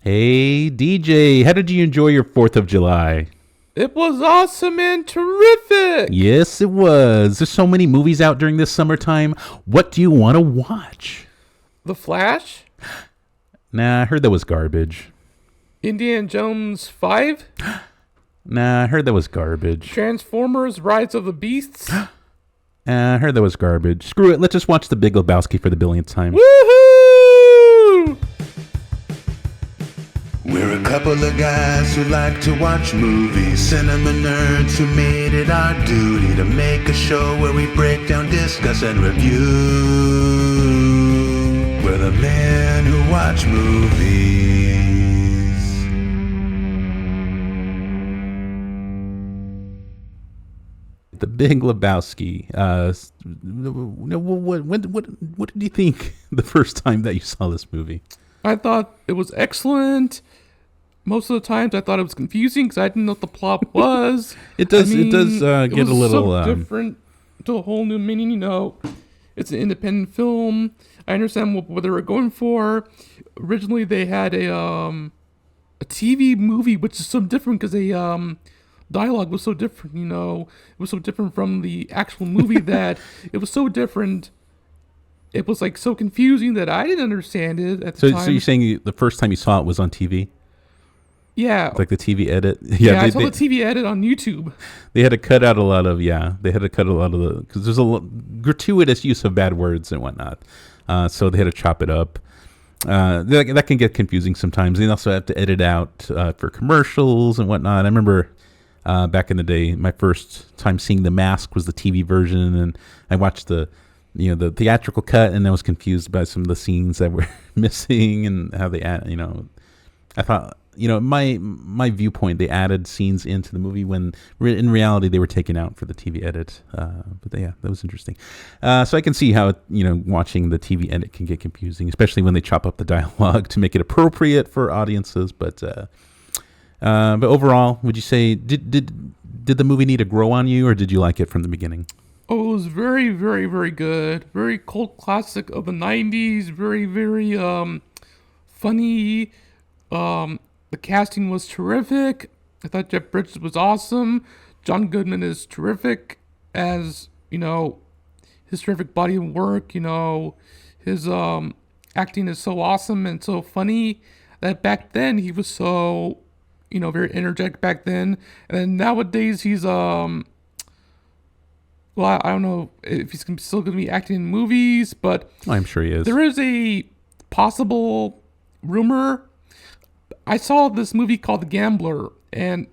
Hey, DJ, how did you enjoy your 4th of July? It was awesome and terrific. Yes, it was. There's so many movies out during this summertime. What do you want to watch? The Flash, Nah, I heard that was garbage. Indiana Jones 5, Nah, I heard that was garbage. Transformers: Rise of the Beasts. I heard that was garbage. Screw it. Let's just watch The Big Lebowski for the billionth time. Woohoo! We're a couple of guys who like to watch movies, cinema nerds who made it our duty to make a show where we break down, discuss, and review. We're the men who watch movies. The Big Lebowski. What did you think the first time that you saw this movie? I thought it was excellent. Most of the times I thought it was confusing because I didn't know what the plot was. It does get it was a little so different to a whole new meaning. It's an independent film. I understand what they were going for. Originally, they had a TV movie, which is so different because dialogue was so different. It was so different from the actual movie that it was so different. It was like so confusing that I didn't understand it at the time. So you're saying the first time you saw it was on TV? Yeah. Like the TV edit? Yeah, I saw the TV edit on YouTube. They had to cut out a lot of, because there's a gratuitous use of bad words and whatnot. So they had to chop it up. That can get confusing sometimes. They also have to edit out for commercials and whatnot. I remember back in the day, my first time seeing The Mask was the TV version, and I watched the theatrical cut, and I was confused by some of the scenes that were missing and how they add. I thought, my viewpoint, they added scenes into the movie when in reality they were taken out for the TV edit. But that was interesting. So I can see how watching the TV edit can get confusing, especially when they chop up the dialogue to make it appropriate for audiences. But overall, would you say did the movie need to grow on you, or did you like it from the beginning? Oh, it was very, very, very good. Very cult classic of the 90s. Very, very funny. The casting was terrific. I thought Jeff Bridges was awesome. John Goodman is terrific as, his terrific body of work. His acting is so awesome and so funny that back then he was so, very energetic back then. And then nowadays he's, well, I don't know if he's still going to be acting in movies, but I'm sure he is. There is a possible rumor. I saw this movie called The Gambler, and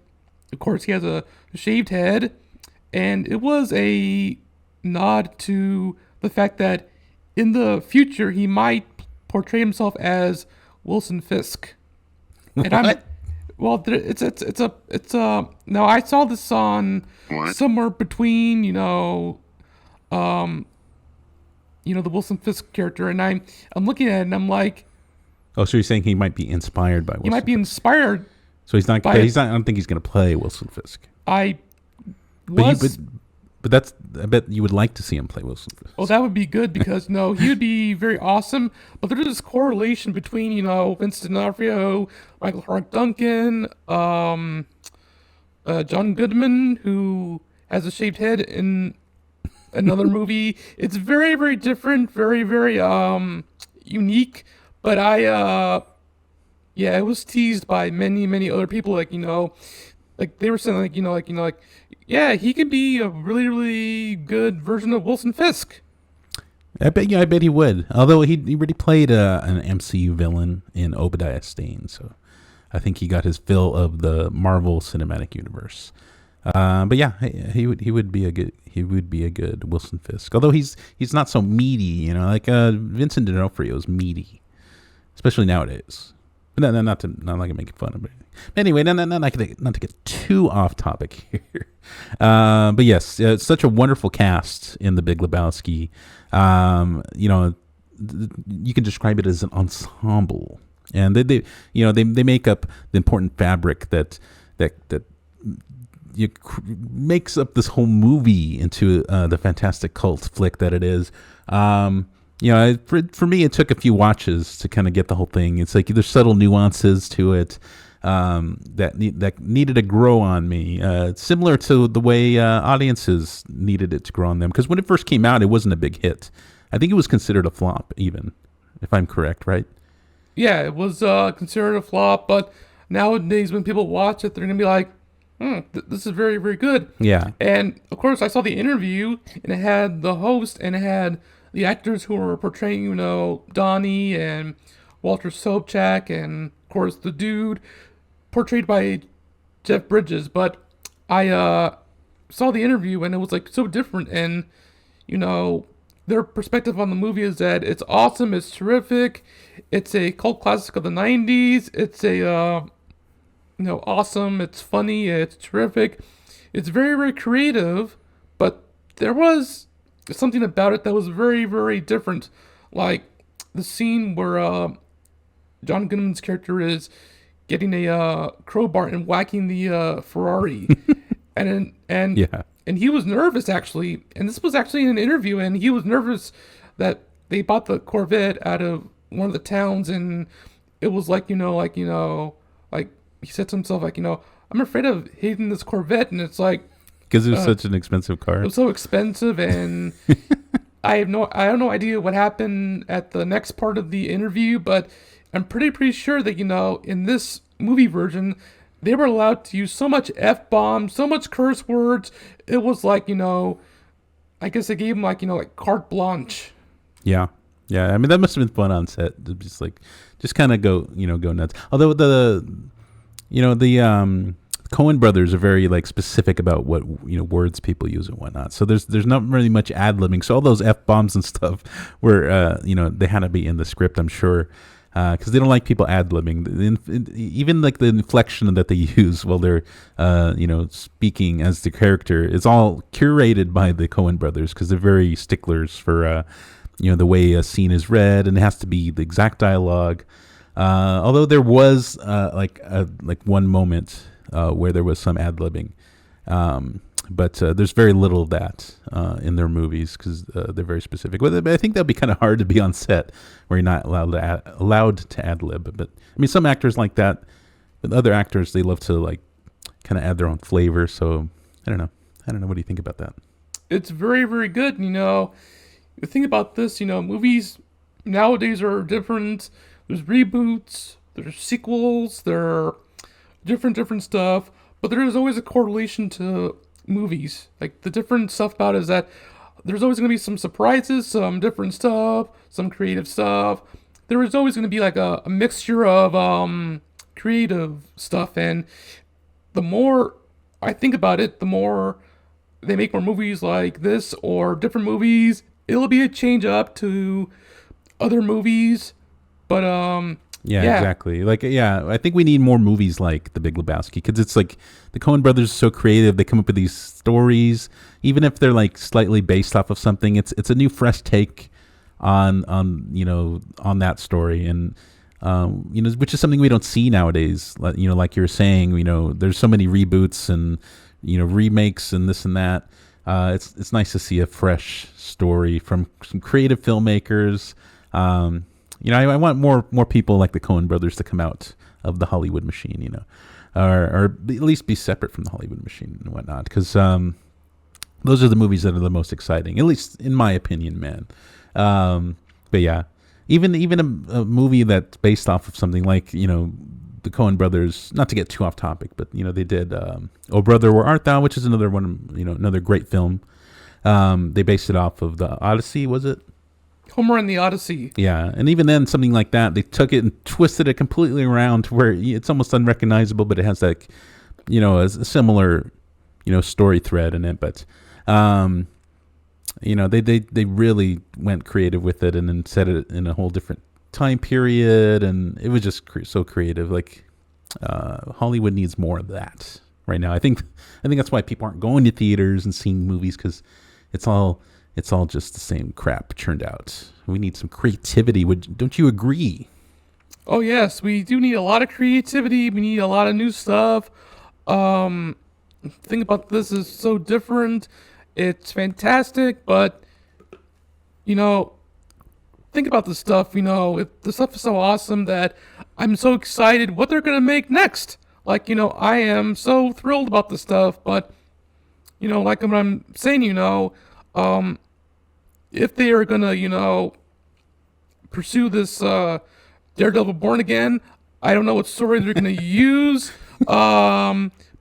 of course he has a shaved head, and it was a nod to the fact that in the future he might portray himself as Wilson Fisk. And it's now I saw this on somewhere between the Wilson Fisk character, and I'm looking at it and I'm like, oh, so you're saying he might be inspired by Wilson? He might be inspired. So he's not. I don't think he's going to play Wilson Fisk. But that's. I bet you would like to see him play Wilson Fisk. Well, that would be good because he would be very awesome. But there's this correlation between Vincent D'Onofrio, Michael Clark Duncan, John Goodman, who has a shaved head in another movie. It's very, very different, very, very unique. But it was teased by many, many other people. Like they were saying, yeah, he could be a really, really good version of Wilson Fisk. I bet he would. Although he already played an MCU villain in Obadiah Stane, so I think he got his fill of the Marvel Cinematic Universe. But yeah, he would be a good Wilson Fisk. Although he's not so meaty, Vincent D'Onofrio is meaty, especially nowadays. But not like making fun of it. But anyway, not to get too off topic here. But yes, it's such a wonderful cast in The Big Lebowski. You can describe it as an ensemble, and they make up the important fabric that makes up this whole movie into the fantastic cult flick that it is. For me, it took a few watches to kind of get the whole thing. It's like there's subtle nuances to it that needed to grow on me, similar to the way audiences needed it to grow on them. Because when it first came out, it wasn't a big hit. I think it was considered a flop, even, if I'm correct, right? Yeah, it was considered a flop, but nowadays when people watch it, they're gonna be like, this is very, very good. Yeah. And of course, I saw the interview, and it had the host, and it had the actors who were portraying, Donnie and Walter Sobchak, and of course the dude portrayed by Jeff Bridges. But I saw the interview, and it was like so different, and their perspective on the movie is that it's awesome, it's terrific, it's a cult classic of the 90s, it's a awesome, it's funny, it's terrific, it's very, very creative, but there was something about it that was very, very different. Like the scene where John Goodman's character is getting a crowbar and whacking the Ferrari, and Yeah. and he was nervous actually, and this was actually in an interview, and he was nervous that they bought the Corvette out of one of the towns, and it was like he said to himself, I'm afraid of hitting this Corvette, and it's like, Because it was such an expensive car. it was so expensive, and I have no idea what happened at the next part of the interview, but I'm pretty sure that in this movie version, they were allowed to use so much F-bombs, so much curse words. It was like I guess they gave them like carte blanche. Yeah. Yeah. I mean, that must have been fun on set. To just kind of go nuts. Although the Coen brothers are very like specific about what words people use and whatnot. So there's not really much ad libbing. So all those F bombs and stuff were they had to be in the script, I'm sure, because they don't like people ad libbing. Even like the inflection that they use while they're speaking as the character is all curated by the Coen brothers, because they're very sticklers for the way a scene is read, and it has to be the exact dialogue. Although there was like one moment where there was some ad libbing, but there's very little of that in their movies, because they're very specific. But I think that'd be kind of hard to be on set where you're not allowed to ad lib. But I mean, some actors like that, but other actors, they love to like kind of add their own flavor. So I don't know. What do you think about that? It's very, very good. The thing about this, movies nowadays are different. There's reboots, there's sequels, there are different stuff, but there is always a correlation to movies. Like the different stuff about it is that there's always going to be some surprises, some different stuff, some creative stuff. There is always going to be like a mixture of creative stuff, and the more I think about it, the more they make more movies like this or different movies. It'll be a change up to other movies, but Yeah, exactly. I think we need more movies like The Big Lebowski, because it's like the Coen brothers are so creative. They come up with these stories, even if they're like slightly based off of something. It's a new, fresh take on that story, and which is something we don't see nowadays. Like you were saying, there's so many reboots and remakes and this and that. It's nice to see a fresh story from some creative filmmakers. I want more people like the Coen brothers to come out of the Hollywood machine, or at least be separate from the Hollywood machine and whatnot, because those are the movies that are the most exciting, at least in my opinion, man. But yeah, even a movie that's based off of something like the Coen brothers, not to get too off topic, but they did Oh Brother, Where Art Thou, which is another one, another great film. They based it off of the Odyssey, was it? Homer and the Odyssey. Yeah, and even then, something like that, they took it and twisted it completely around to where it's almost unrecognizable, but it has like, a similar, story thread in it. But, they really went creative with it, and then set it in a whole different time period, and it was just so creative. Like, Hollywood needs more of that right now. I think that's why people aren't going to theaters and seeing movies, because it's all just the same crap churned out. We need some creativity. Don't you agree? Oh yes, we do need a lot of creativity. We need a lot of new stuff. The thing about this is so different. It's fantastic, but think about this stuff, the stuff is so awesome that I'm so excited what they're gonna make next. Like, I am so thrilled about this stuff, but like what I'm saying, if they are gonna, pursue this Daredevil Born Again, I don't know what story they're gonna use.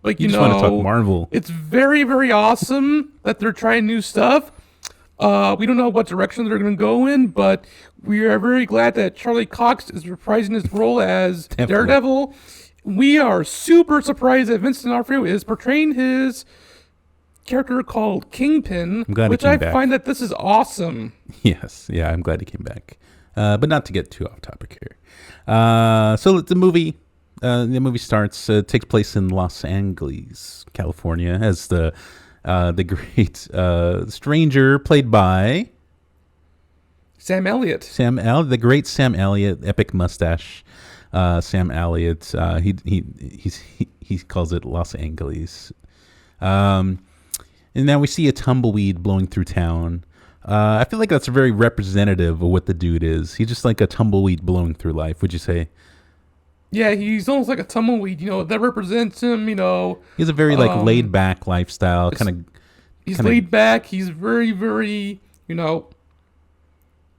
But You just want to talk Marvel. it's very, very awesome that they're trying new stuff. We don't know what direction they're going to go in, but we are very glad that Charlie Cox is reprising his role as Definitely. Daredevil. We are super surprised that Vincent D'Onofrio is portraying his character called Kingpin, I'm glad he which came I back. find that this is awesome. Yes, yeah, I'm glad he came back. But not to get too off topic here. So the movie starts. Takes place in Los Angeles, California, as the great stranger played by Sam Elliott. the great Sam Elliott, epic mustache. Sam Elliott. He calls it Los Angeles. And now we see a tumbleweed blowing through town. I feel like that's very representative of what the dude is. He's just like a tumbleweed blowing through life. Would you say? Yeah, he's almost like a tumbleweed, that represents him, He has a very laid back lifestyle, He's laid back. He's very, very,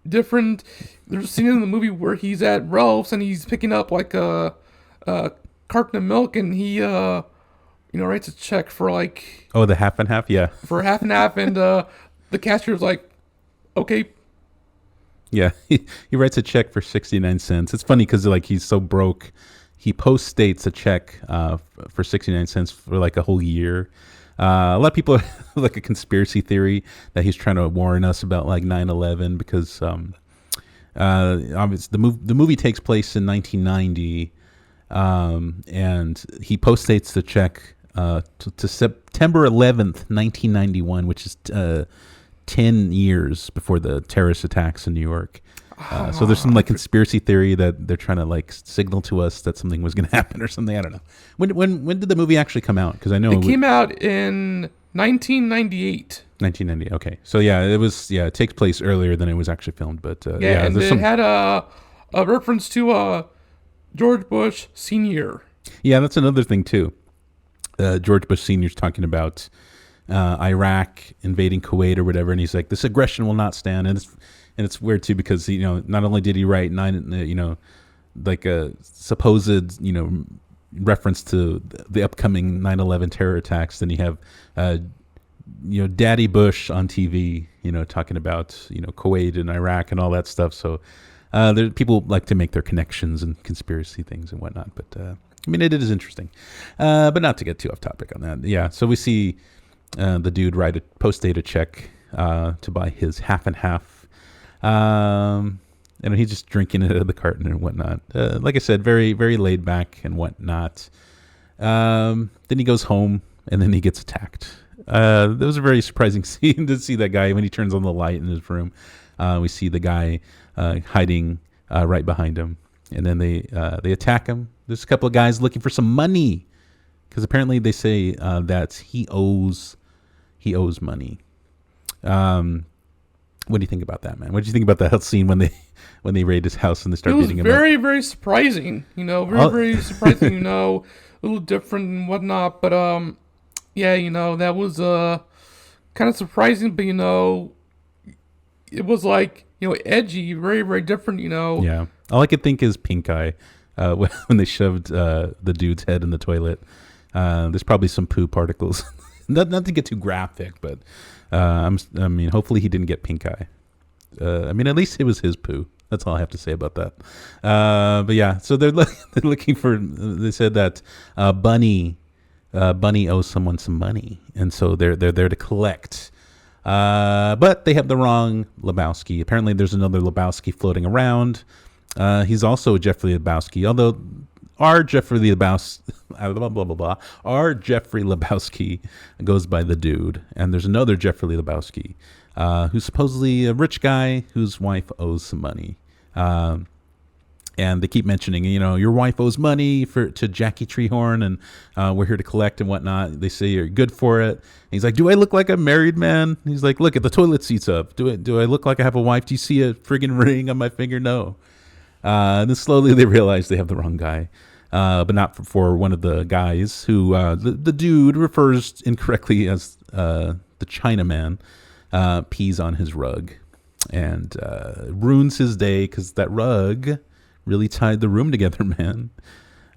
different. There's a scene in the movie where he's at Ralph's and he's picking up like a carton of milk, and he, writes a check for like the half and half, yeah, for half and half, and the cashier's like, okay. Yeah, he writes a check for 69 cents. It's funny because he's so broke, he post states a check for 69 cents for like a whole year. A lot of people like a conspiracy theory that he's trying to warn us about like 9/11 because obviously the movie takes place in 1990, and he post dates the check to September 11th, 1991, which is 10 years before the terrorist attacks in New York. So there's some like conspiracy theory that they're trying to like signal to us that something was going to happen or something. I don't know. When did the movie actually come out? Because I know it came out in 1998. 1990. Okay, so it takes place earlier than it was actually filmed. But and it had a reference to George Bush Sr. Yeah, that's another thing too. George Bush Sr.'s talking about Iraq invading Kuwait or whatever, and he's like, this aggression will not stand. And it's weird too because not only did he write like a supposed reference to the upcoming 9/11 terror attacks, then you have Daddy Bush on TV talking about Kuwait and Iraq and all that stuff. So there people like to make their connections and conspiracy things and whatnot. But it is interesting. But not to get too off topic on that. Yeah, so we see the dude post date a check to buy his half and half. And he's just drinking it out of the carton and whatnot. Like I said, very, very laid back and whatnot. Then he goes home and then he gets attacked. That was a very surprising scene to see that guy when he turns on the light in his room. We see the guy hiding right behind him, and then they attack him. There's a couple of guys looking for some money because apparently they say that he owes money. What do you think about that, man? What did you think about that scene when they raid his house and they start beating him up? It was very, very surprising. Very surprising. A little different and whatnot. But that was kind of surprising. But it was like edgy, very, very different. Yeah. All I could think is Pink Eye when they shoved the dude's head in the toilet. There's probably some poo particles. not to get too graphic, but hopefully he didn't get pink eye. At least it was his poo. That's all I have to say about that. But yeah, so they're looking for. They said that Bunny owes someone some money, and so they're there to collect. But they have the wrong Lebowski. Apparently, there's another Lebowski floating around. He's also Jeffrey Lebowski, although our Jeffrey Lebowski goes by the Dude, and there's another Jeffrey Lebowski who's supposedly a rich guy whose wife owes some money. And they keep mentioning, your wife owes money to Jackie Treehorn, and we're here to collect and whatnot. They say you're good for it. And he's like, do I look like a married man? He's like, look at the toilet seat's up. Do I look like I have a wife? Do you see a friggin' ring on my finger? No. And then slowly they realize they have the wrong guy, but not for one of the guys who the dude refers incorrectly as the Chinaman, pees on his rug and ruins his day because that rug really tied the room together, man.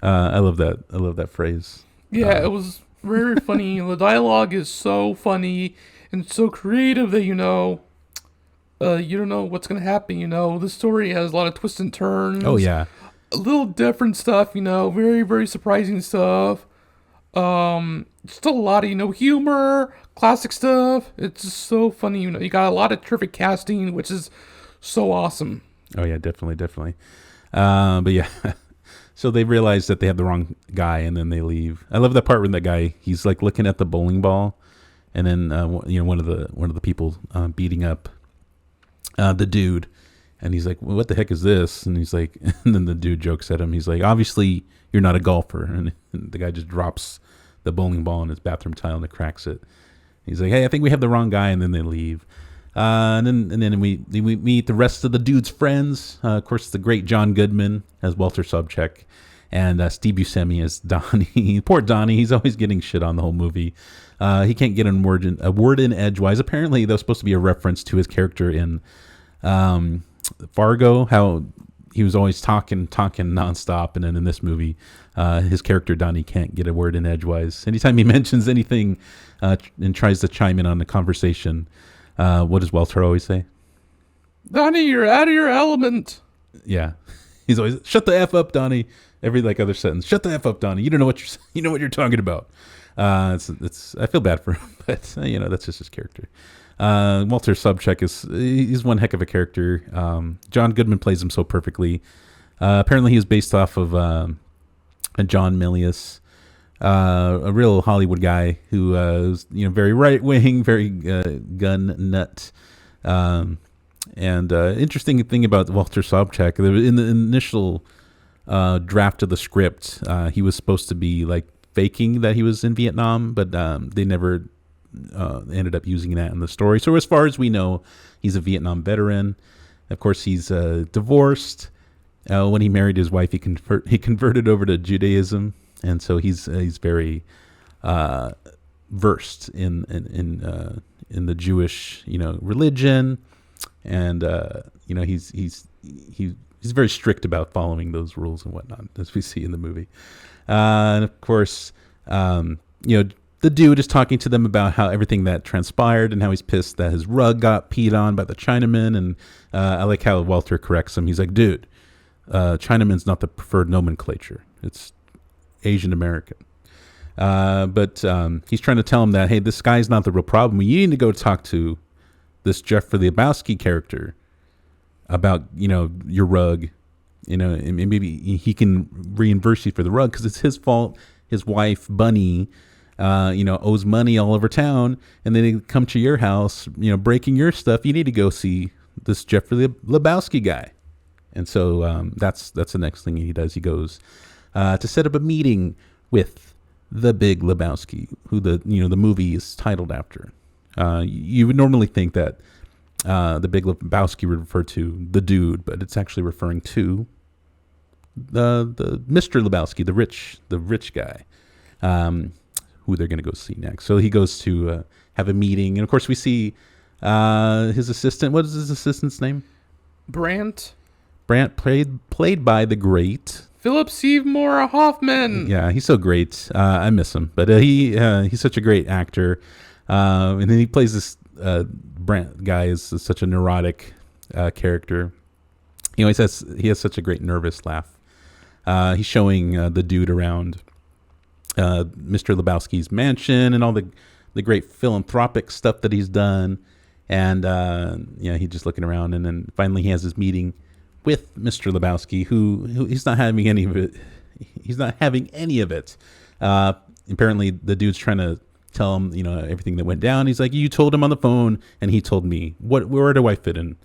I love that. I love that phrase. Yeah, it was very funny. The dialogue is so funny and so creative that you don't know what's gonna happen. The story has a lot of twists and turns. Oh yeah, a little different stuff. Very very surprising stuff. Just a lot of humor, classic stuff. It's just so funny. You got a lot of terrific casting, which is so awesome. Oh yeah, definitely. But yeah, so they realize that they have the wrong guy, and then they leave. I love that part when that guy, he's like looking at the bowling ball, and then one of the people beating up the dude, and he's like, well, what the heck is this? And he's like, and then the dude jokes at him. He's like, obviously you're not a golfer, and the guy just drops the bowling ball on his bathroom tile and cracks it. He's like, hey, I think we have the wrong guy, and then they leave. And then we meet the rest of the dude's friends. Of course, the great John Goodman as Walter Sobchak, and Steve Buscemi as Donnie. Poor Donnie, he's always getting shit on the whole movie. He can't get a word in edgewise. Apparently, that was supposed to be a reference to his character in Fargo, how he was always talking nonstop, and then in this movie, his character Donnie can't get a word in edgewise. Anytime he mentions anything and tries to chime in on the conversation, what does Walter always say? Donnie, you're out of your element. Yeah, he's always, shut the F up, Donnie. Every other sentence, shut the F up, Donnie. You don't know what you're talking about. It's I feel bad for him, but that's just his character. Walter Sobchak he's one heck of a character. John Goodman plays him so perfectly. Apparently, he was based off of John Milius, a real Hollywood guy who was very right wing, very gun nut. And interesting thing about Walter Sobchak, in the initial draft of the script, he was supposed to be like faking that he was in Vietnam, but they never ended up using that in the story. So as far as we know, he's a Vietnam veteran. Of course, he's divorced. When he married his wife, he converted over to Judaism, and so he's very versed in the Jewish religion, and he's very strict about following those rules and whatnot, as we see in the movie. And of course, the dude is talking to them about how everything that transpired and how he's pissed that his rug got peed on by the Chinaman. And I like how Walter corrects him. He's like, dude, Chinaman's not the preferred nomenclature. It's Asian American. But he's trying to tell him that, hey, this guy's not the real problem. You need to go talk to this Jeffrey Lebowski character about, your rug, and maybe he can reimburse you for the rug because it's his fault. His wife, Bunny, owes money all over town, and then they come to your house, breaking your stuff. You need to go see this Jeffrey Lebowski guy. And so that's the next thing he does. He goes to set up a meeting with the Big Lebowski, who the movie is titled after. You would normally think that the Big Lebowski would refer to the dude, but it's actually referring to the Mr. Lebowski, the rich guy, who they're going to go see next. So he goes to have a meeting, and of course we see his assistant. What is his assistant's name? Brant, played by the great Philip Seymour Hoffman. Yeah, he's so great. I miss him, but he's such a great actor. And then he plays this Brant guy is such a neurotic character. He has such a great nervous laugh. He's showing the dude around Mr. Lebowski's mansion and all the great philanthropic stuff that he's done. And he's just looking around, and then finally he has his meeting with Mr. Lebowski, who he's not having any of it. He's not having any of it. Apparently, the dude's trying to tell him, everything that went down. He's like, you told him on the phone, and he told me. Where do I fit in?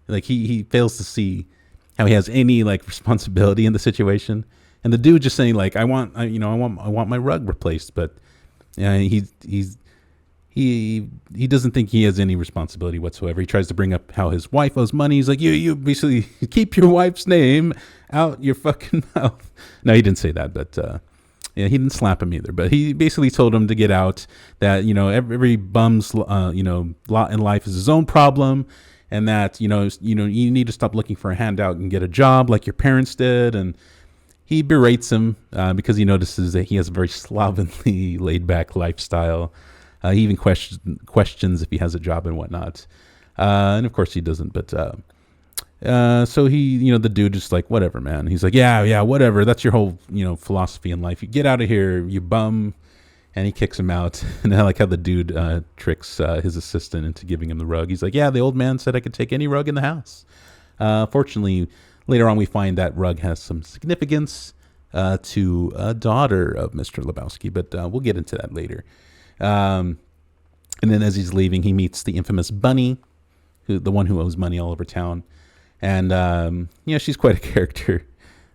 Like he fails to see how he has any like responsibility in the situation, and the dude just saying like, I want my rug replaced, but yeah, he doesn't think he has any responsibility whatsoever. He tries to bring up how his wife owes money. He's like, you basically keep your wife's name out your fucking mouth. No, he didn't say that, but yeah, he didn't slap him either. But he basically told him to get out. That every bum's lot in life is his own problem, and that you need to stop looking for a handout and get a job like your parents did. And he berates him because he notices that he has a very slovenly, laid back lifestyle. He even questions if he has a job and whatnot. And of course he doesn't. But so he, the dude just like, whatever, man. He's like, yeah, whatever. That's your whole, philosophy in life. You get out of here, you bum. And he kicks him out. And I like how the dude tricks his assistant into giving him the rug. He's like, yeah, the old man said I could take any rug in the house. Fortunately, later on we find that rug has some significance to a daughter of Mr. Lebowski. But we'll get into that later. And then as he's leaving, he meets the infamous Bunny, the one who owes money all over town. And, she's quite a character.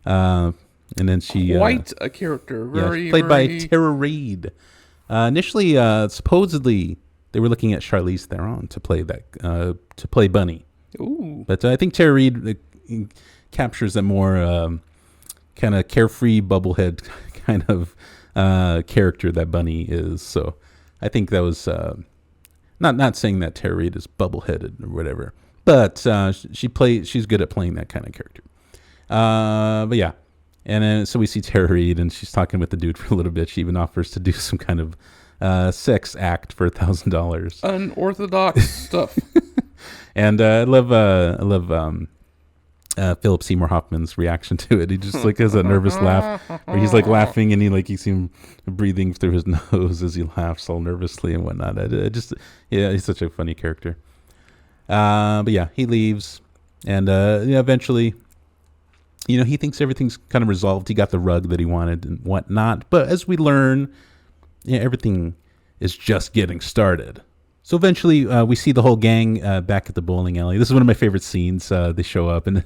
And then she... Quite a character. Played by Tara Reid. Initially, supposedly, they were looking at Charlize Theron to play Bunny. Ooh. But I think Tara Reid captures a more kind of carefree, bubblehead kind of character that Bunny is. So I think that was... not saying that Tara Reid is bubbleheaded or whatever. But she's good at playing that kind of character. But yeah. And then, so we see Tara Reid, and she's talking with the dude for a little bit. She even offers to do some kind of sex act for $1,000. Unorthodox stuff. And I love Philip Seymour Hoffman's reaction to it. He just like has a nervous laugh, where he's like laughing, and you see him breathing through his nose as he laughs all nervously and whatnot. He's such a funny character. But yeah, he leaves, and eventually, he thinks everything's kind of resolved. He got the rug that he wanted and whatnot. But as we learn, everything is just getting started. So eventually, we see the whole gang back at the bowling alley. This is one of my favorite scenes. They show up, and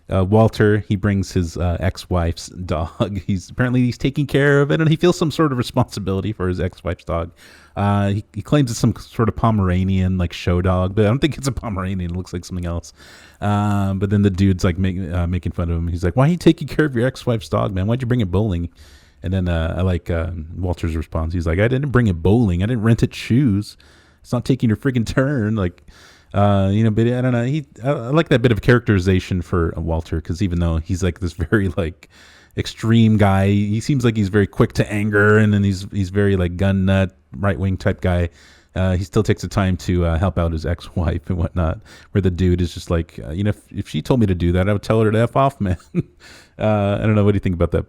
Walter, he brings his ex-wife's dog. He's taking care of it, and he feels some sort of responsibility for his ex-wife's dog. He claims it's some sort of Pomeranian, like show dog, but I don't think it's a Pomeranian. It looks like something else. But then the dude's like making fun of him. He's like, "Why are you taking care of your ex-wife's dog, man? Why'd you bring it bowling?" And then I like Walter's response. He's like, "I didn't bring it bowling. I didn't rent it shoes. It's not taking your freaking turn." Like, but I don't know. I like that bit of characterization for Walter, because even though he's like this very like extreme guy, he seems like he's very quick to anger, and then he's very like gun nut, right wing type guy. He still takes the time to help out his ex-wife and whatnot. Where the dude is just like, if she told me to do that, I would tell her to F off, man. I don't know. What do you think about that?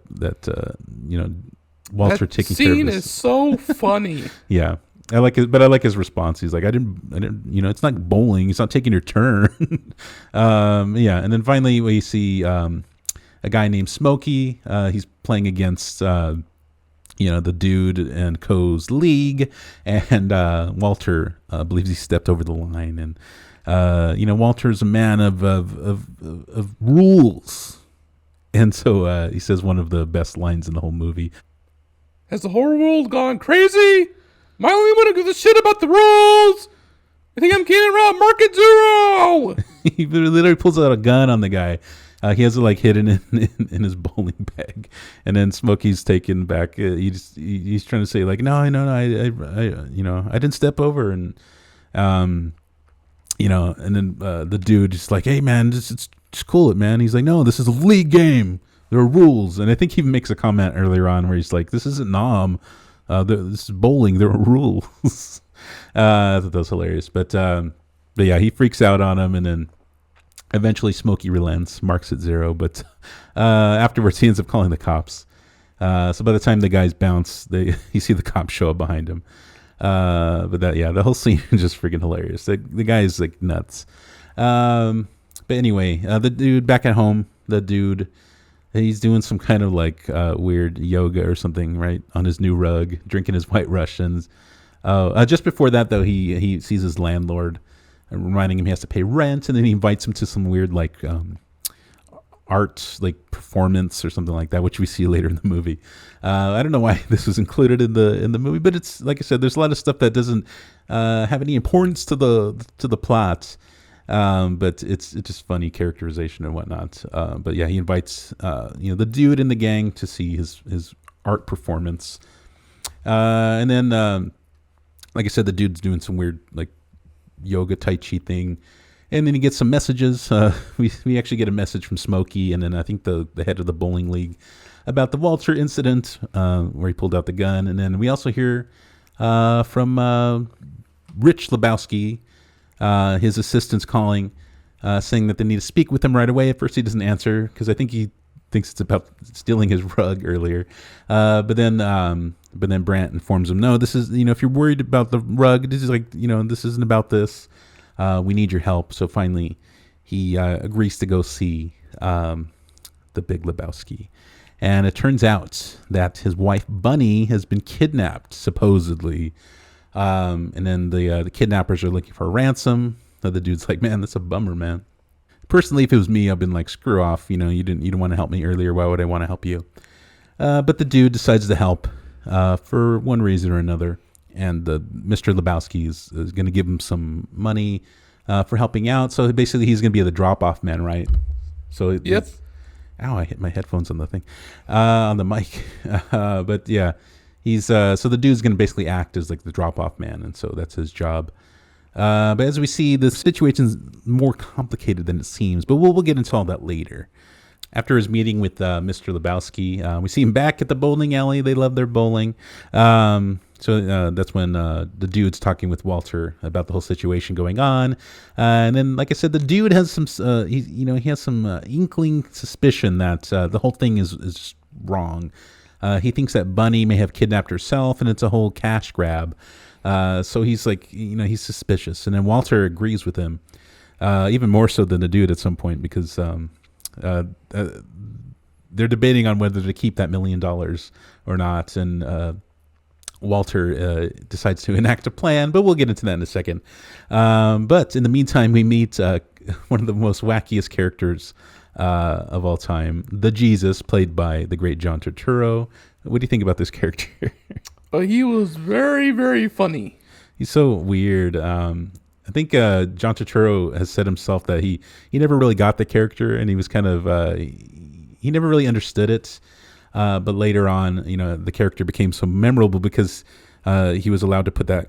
Walter taking care of this. Scene is so funny. Yeah. I like it, but I like his response. He's like, I didn't, it's not bowling. It's not taking your turn. Yeah. And then finally we see a guy named Smokey. He's playing against, the dude and Co's league. And Walter believes he stepped over the line. And, Walter's a man of rules. And so he says one of the best lines in the whole movie. Has the whole world gone crazy? Am I the only one who gives a shit about the rules? I think I'm kidding around Market Zero. He literally pulls out a gun on the guy. He has it like hidden in his bowling bag, and then Smokey's taken back. He's trying to say like, no, I didn't step over, and and then the dude just like, hey man, just cool it, man. He's like, no, this is a league game. There are rules, and I think he makes a comment earlier on where he's like, this isn't Nom. This is bowling. There are rules. I thought that was hilarious. But yeah, he freaks out on him, and then eventually Smokey relents, marks it 0. But afterwards, he ends up calling the cops. So by the time the guys bounce, you see the cops show up behind him. But the whole scene is just freaking hilarious. The guy is like nuts. But anyway, the dude back at home, he's doing some kind of like weird yoga or something, right, on his new rug, drinking his White Russians. Just before that, though, he sees his landlord, reminding him he has to pay rent, and then he invites him to some weird like art like performance or something like that, which we see later in the movie. I don't know why this was included in the movie, but it's like I said, there's a lot of stuff that doesn't have any importance to the plot, but it's just funny characterization and whatnot. But yeah, he invites the dude in the gang to see his art performance, and then like I said, the dude's doing some weird like yoga tai chi thing. And then he gets some messages. We actually get a message from Smokey, and then I think the head of the bowling league about the Walter incident where he pulled out the gun. And then we also hear from Rich Lebowski, his assistant's calling, saying that they need to speak with him right away. At first he doesn't answer because I think he thinks it's about stealing his rug earlier. But then Brandt informs him, no, this is, if you're worried about the rug, this is like, this isn't about this. We need your help. So finally, he agrees to go see the Big Lebowski. And it turns out that his wife, Bunny, has been kidnapped, supposedly. And then the kidnappers are looking for a ransom. So the dude's like, man, that's a bummer, man. Personally, if it was me, I've been like, screw off. You didn't want to help me earlier. Why would I want to help you? But the dude decides to help for one reason or another. And Mr. Lebowski is going to give him some money for helping out. So basically, he's going to be the drop-off man, right? So Yep. Ow! I hit my headphones on the thing, on the mic. But yeah, he's so the dude's going to basically act as like the drop-off man, and so that's his job. But as we see, the situation's more complicated than it seems. But we'll get into all that later. After his meeting with Mr. Lebowski, we see him back at the bowling alley. They love their bowling. So that's when the dude's talking with Walter about the whole situation going on. And then, like I said, the dude has some, he has some inkling suspicion that the whole thing is wrong. He thinks that Bunny may have kidnapped herself, and it's a whole cash grab. So he's like, he's suspicious. And then Walter agrees with him, even more so than the dude at some point, because they're debating on whether to keep that $1 million or not. And Walter decides to enact a plan, but we'll get into that in a second. But in the meantime, we meet one of the most wackiest characters of all time, the Jesus, played by the great John Turturro. What do you think about this character? He was very, very funny. He's so weird. I think John Turturro has said himself that he never really got the character, and he was kind of he never really understood it. But later on, the character became so memorable because he was allowed to put that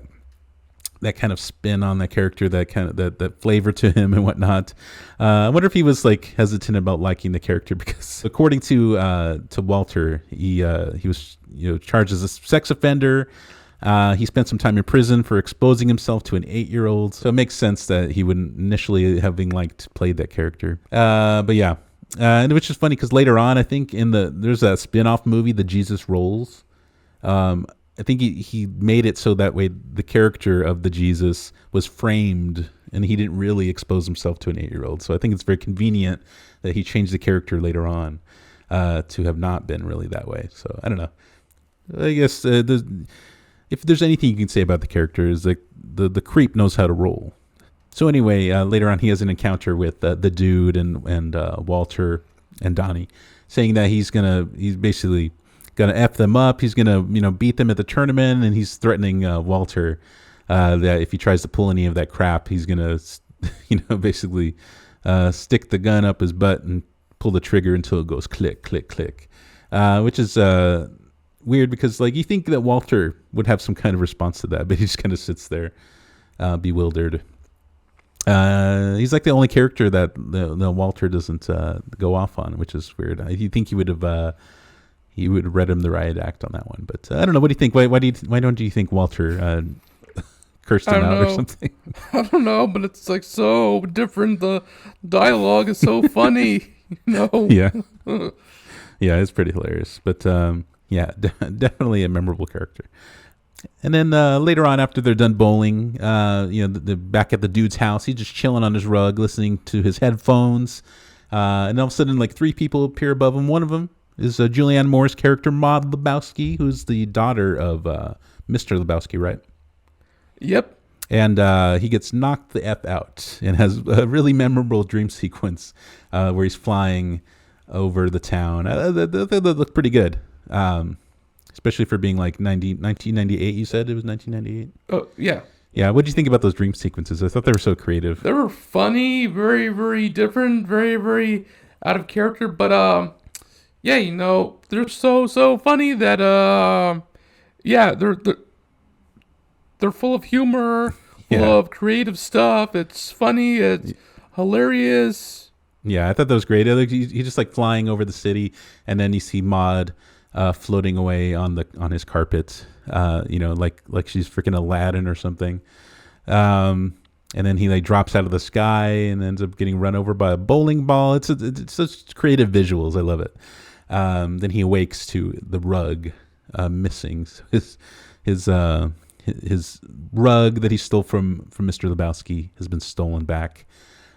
kind of spin on that character, that flavor to him and whatnot. I wonder if he was like hesitant about liking the character because, according to Walter, he was charged as a sex offender. He spent some time in prison for exposing himself to an 8-year-old. So it makes sense that he wouldn't initially having liked played that character. But yeah. And which is funny because later on, I think there's a spin-off movie, The Jesus Rolls. I think he made it so that way the character of the Jesus was framed and he didn't really expose himself to an 8-year-old. So I think it's very convenient that he changed the character later on to have not been really that way. So I don't know. I guess if there's anything you can say about the character is like the creep knows how to roll. So anyway, later on he has an encounter with the dude and Walter and Donnie, saying that he's basically gonna F them up. He's gonna beat them at the tournament, and he's threatening Walter that if he tries to pull any of that crap, he's gonna basically stick the gun up his butt and pull the trigger until it goes click, click, click, which is weird because like you think that Walter would have some kind of response to that, but he just kind of sits there bewildered. He's like the only character that the Walter doesn't go off on, which is weird. You think he would have read him the riot act on that one, but I don't know. What do you think? Why don't you think Walter cursed him out or something? I don't know, but it's like so different. The dialogue is so funny. Yeah, yeah, it's pretty hilarious. But yeah, definitely a memorable character. And then later on, after they're done bowling, they're back at the dude's house. He's just chilling on his rug, listening to his headphones. And all of a sudden, like 3 people appear above him. One of them is Julianne Moore's character, Maude Lebowski, who's the daughter of Mr. Lebowski, right? Yep. And he gets knocked the F out and has a really memorable dream sequence where he's flying over the town. They look pretty good, especially for being like 1998. You said it was 1998? Oh, yeah. Yeah, what did you think about those dream sequences? I thought they were so creative. They were funny, very, very different, very, very out of character. But, yeah, they're so funny that, yeah, they're full of humor, full of creative stuff. It's funny. It's hilarious. Yeah, I thought that was great. He's just like flying over the city, and then you see Maud floating away on his carpet. Like she's freaking Aladdin or something. And then he like drops out of the sky and ends up getting run over by a bowling ball. It's such creative visuals. I love it. Then he awakes to the rug missing. So his rug that he stole from Mr. Lebowski has been stolen back.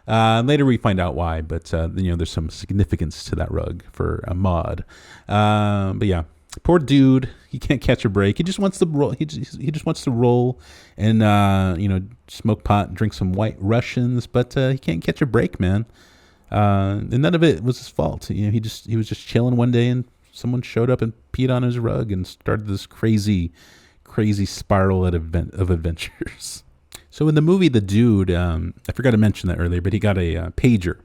Later we find out why, but there's some significance to that rug for a Maud. But yeah, poor dude, he can't catch a break. He just wants to roll. He just wants to roll and smoke pot, drink some White Russians, but he can't catch a break, man. And none of it was his fault. He was just chilling one day, and someone showed up and peed on his rug and started this crazy spiral of adventures. So in the movie, the dude, I forgot to mention that earlier, but he got a pager.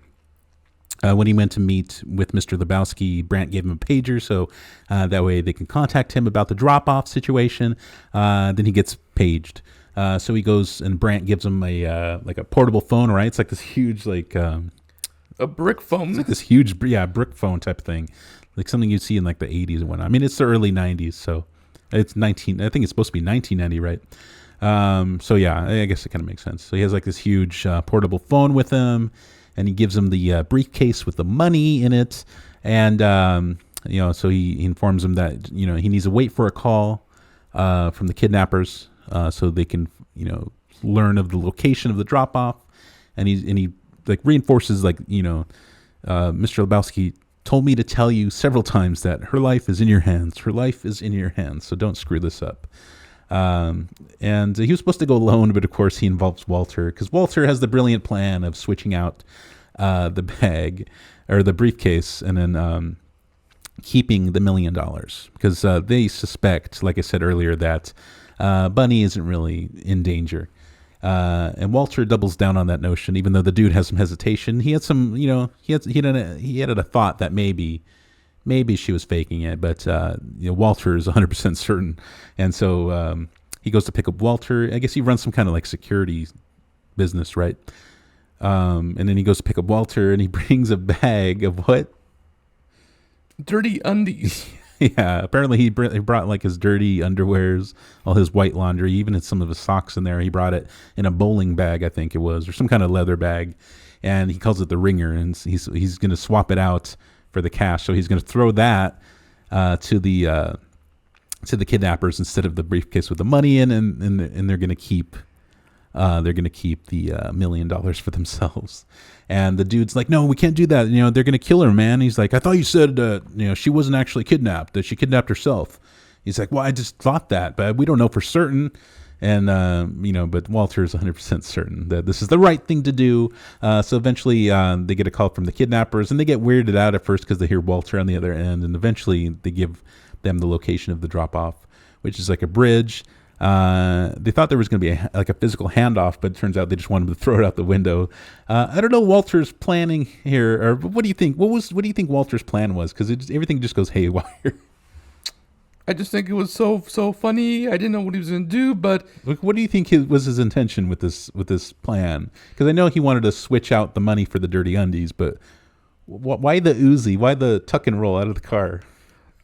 When he went to meet with Mr. Lebowski, Brandt gave him a pager, so that way they can contact him about the drop-off situation. Then he gets paged. So he goes, and Brandt gives him a portable phone, right? It's like this huge, a brick phone. It's like this huge, brick phone type thing, like something you'd see in like the 80s and whatnot. I mean, it's the early 90s, so it's I think it's supposed to be 1990, right? So yeah, I guess it kind of makes sense. So he has like this huge portable phone with him, and he gives him the briefcase with the money in it, and so he informs him that he needs to wait for a call from the kidnappers so they can learn of the location of the drop off, and he like reinforces Mr. Lebowski told me to tell you several times that her life is in your hands. Her life is in your hands, so don't screw this up. And he was supposed to go alone, but of course he involves Walter, because Walter has the brilliant plan of switching out the bag or the briefcase and then keeping the $1 million, because they suspect, like I said earlier, that Bunny isn't really in danger. And Walter doubles down on that notion, even though the dude has some hesitation. He had some, he had a thought that maybe she was faking it, but Walter is 100% certain, and so he goes to pick up Walter. I guess he runs some kind of like security business, right? And then he goes to pick up Walter, and he brings a bag of what? Dirty undies. Yeah, apparently he brought like his dirty underwears, all his white laundry, even some of his socks in there. He brought it in a bowling bag, I think it was, or some kind of leather bag, and he calls it the Ringer, and he's going to swap it out for the cash. So he's going to throw that to the kidnappers instead of the briefcase with the money in, and they're going to keep the $1 million for themselves. And the dude's like, no, we can't do that. They're going to kill her, man. He's like, I thought you said she wasn't actually kidnapped, that she kidnapped herself. He's like, well, I just thought that, but we don't know for certain. And, but Walter is 100% certain that this is the right thing to do. So eventually they get a call from the kidnappers, and they get weirded out at first because they hear Walter on the other end. And eventually they give them the location of the drop-off, which is like a bridge. They thought there was going to be a physical handoff, but it turns out they just wanted to throw it out the window. I don't know Walter's planning here, or what do you think? What do you think Walter's plan was? Because everything just goes haywire. I just think it was so funny. I didn't know what he was going to do, but what do you think was his intention with this plan? Because I know he wanted to switch out the money for the dirty undies, but why the Uzi? Why the tuck and roll out of the car?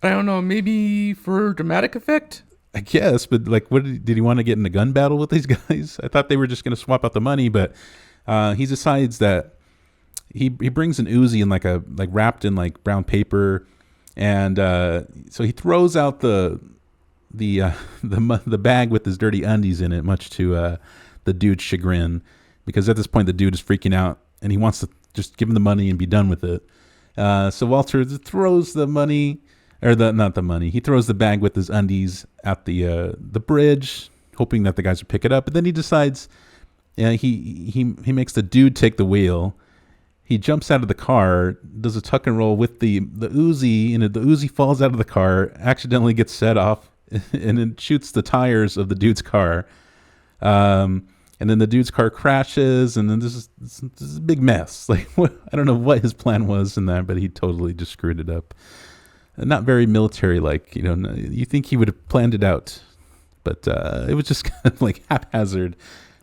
I don't know. Maybe for dramatic effect. I guess, but what did he want to get in a gun battle with these guys? I thought they were just going to swap out the money, but he decides that he brings an Uzi in wrapped in brown paper, and so he throws out the bag with his dirty undies in it, much to the dude's chagrin, because at this point the dude is freaking out and he wants to just give him the money and be done with it. So Walter throws the money. Or not the money. He throws the bag with his undies at the bridge, hoping that the guys would pick it up. But then he decides, he makes the dude take the wheel. He jumps out of the car, does a tuck and roll with the Uzi, and the Uzi falls out of the car, accidentally gets set off, and it shoots the tires of the dude's car. And then the dude's car crashes, and then this is a big mess. Like, I don't know what his plan was in that, but he totally just screwed it up. Not very military-like, you think he would have planned it out, but it was just kind of like haphazard.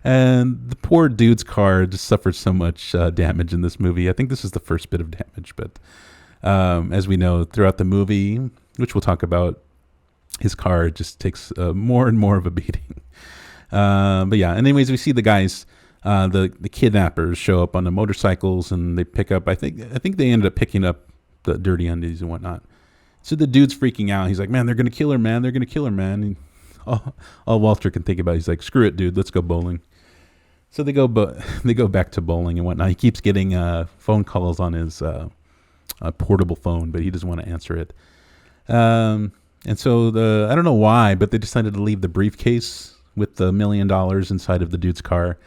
And the poor dude's car just suffered so much damage in this movie. I think this is the first bit of damage, but as we know, throughout the movie, which we'll talk about, his car just takes more and more of a beating. But yeah, and anyways, we see the guys, the kidnappers show up on the motorcycles, and they pick up, I think they ended up picking up the dirty undies and whatnot. So the dude's freaking out. He's like, man, they're going to kill her, man. They're going to kill her, man. And all Walter can think about, he's like, screw it, dude. Let's go bowling. So they go back to bowling and whatnot. He keeps getting phone calls on his portable phone, but he doesn't want to answer it. And so I don't know why, but they decided to leave the briefcase with the $1 million inside of the dude's car.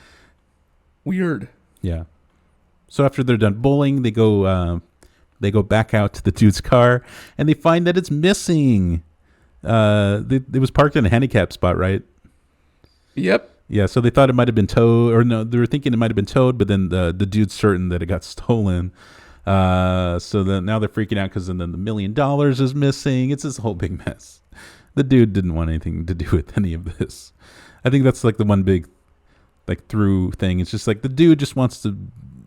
Weird. Yeah. So after they're done bowling, they go back out to the dude's car, and they find that it's missing. It was parked in a handicap spot, right? Yep. Yeah, so they thought it might have been towed, or no, they were thinking it might have been towed, but then the dude's certain that it got stolen. So then now they're freaking out because then the $1 million is missing. It's this whole big mess. The dude didn't want anything to do with any of this. I think that's like the one big through thing. It's just like the dude just wants to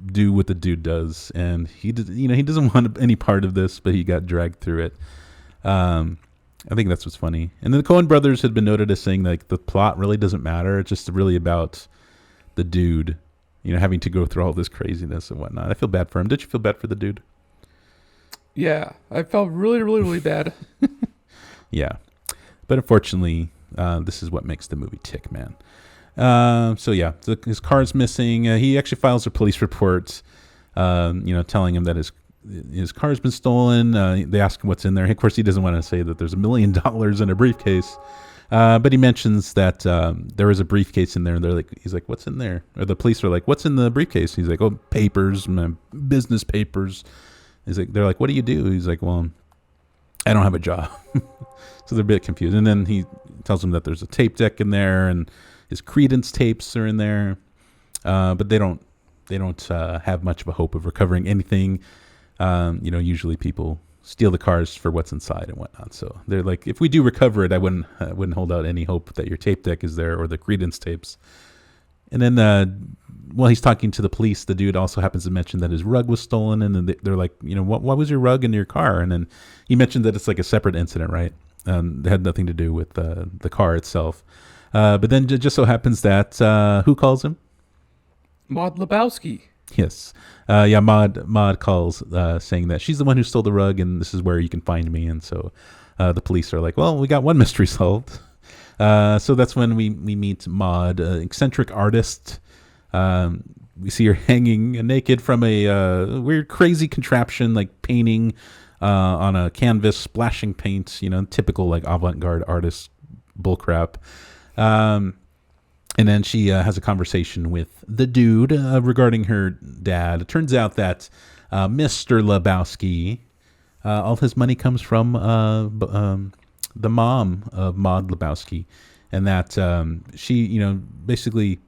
do what the dude does, and he doesn't want any part of this, but he got dragged through it. I think that's what's funny. And then the Coen brothers had been noted as saying like the plot really doesn't matter. It's just really about the dude, having to go through all this craziness and whatnot. I feel bad for him. Did you feel bad for the dude? Yeah, I felt really, really, really bad. Yeah. But unfortunately, this is what makes the movie tick, man. So yeah, his car's missing. He actually files a police report, telling him that his car's been stolen. They ask him what's in there. Of course, he doesn't want to say that there's $1 million in a briefcase. But he mentions that there is a briefcase in there, and he's like, what's in there? Or the police are like, what's in the briefcase? He's like, oh, papers, my business papers. They're like, what do you do? He's like, well, I don't have a job. So they're a bit confused. And then he tells them that there's a tape deck in there, and his Credence tapes are in there. But they don't have much of a hope of recovering anything. Usually people steal the cars for what's inside and whatnot. So they're like, if we do recover it, I wouldn't hold out any hope that your tape deck is there or the Credence tapes. And then while he's talking to the police, the dude also happens to mention that his rug was stolen, and then they're like, why was your rug in your car? And then he mentioned that it's like a separate incident, right? It had nothing to do with the car itself. But then it just so happens that who calls him? Big Lebowski. Yes. Maud calls saying that she's the one who stole the rug, and this is where you can find me. And so the police are like, well, we got one mystery solved. So that's when we meet Maud, eccentric artist. We see her hanging naked from a weird, crazy contraption, like painting on a canvas, splashing paint, typical like avant-garde artist bullcrap. And then she has a conversation with the dude regarding her dad. It turns out that Mr. Lebowski, all his money comes from the mom of Maud Lebowski, and that she, basically,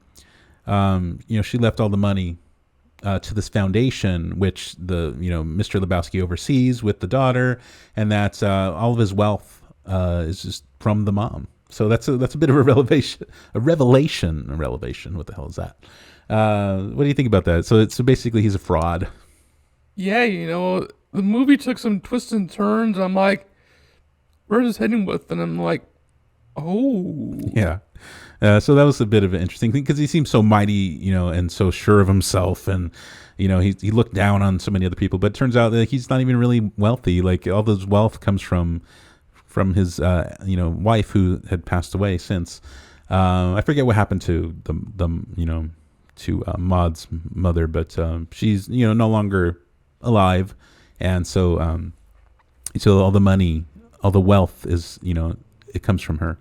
she left all the money to this foundation, which Mr. Lebowski oversees with the daughter, and that all of his wealth is just from the mom. So that's a bit of a revelation. What the hell is that? What do you think about that? So basically he's a fraud. Yeah, the movie took some twists and turns. I'm like, where's this heading with? And I'm like, oh. Yeah. So that was a bit of an interesting thing because he seems so mighty, and so sure of himself. And, he looked down on so many other people. But it turns out that he's not even really wealthy. Like all this wealth comes from his wife who had passed away since. I forget what happened to to Maud's mother, but she's no longer alive, and so all the money, all the wealth is it comes from her.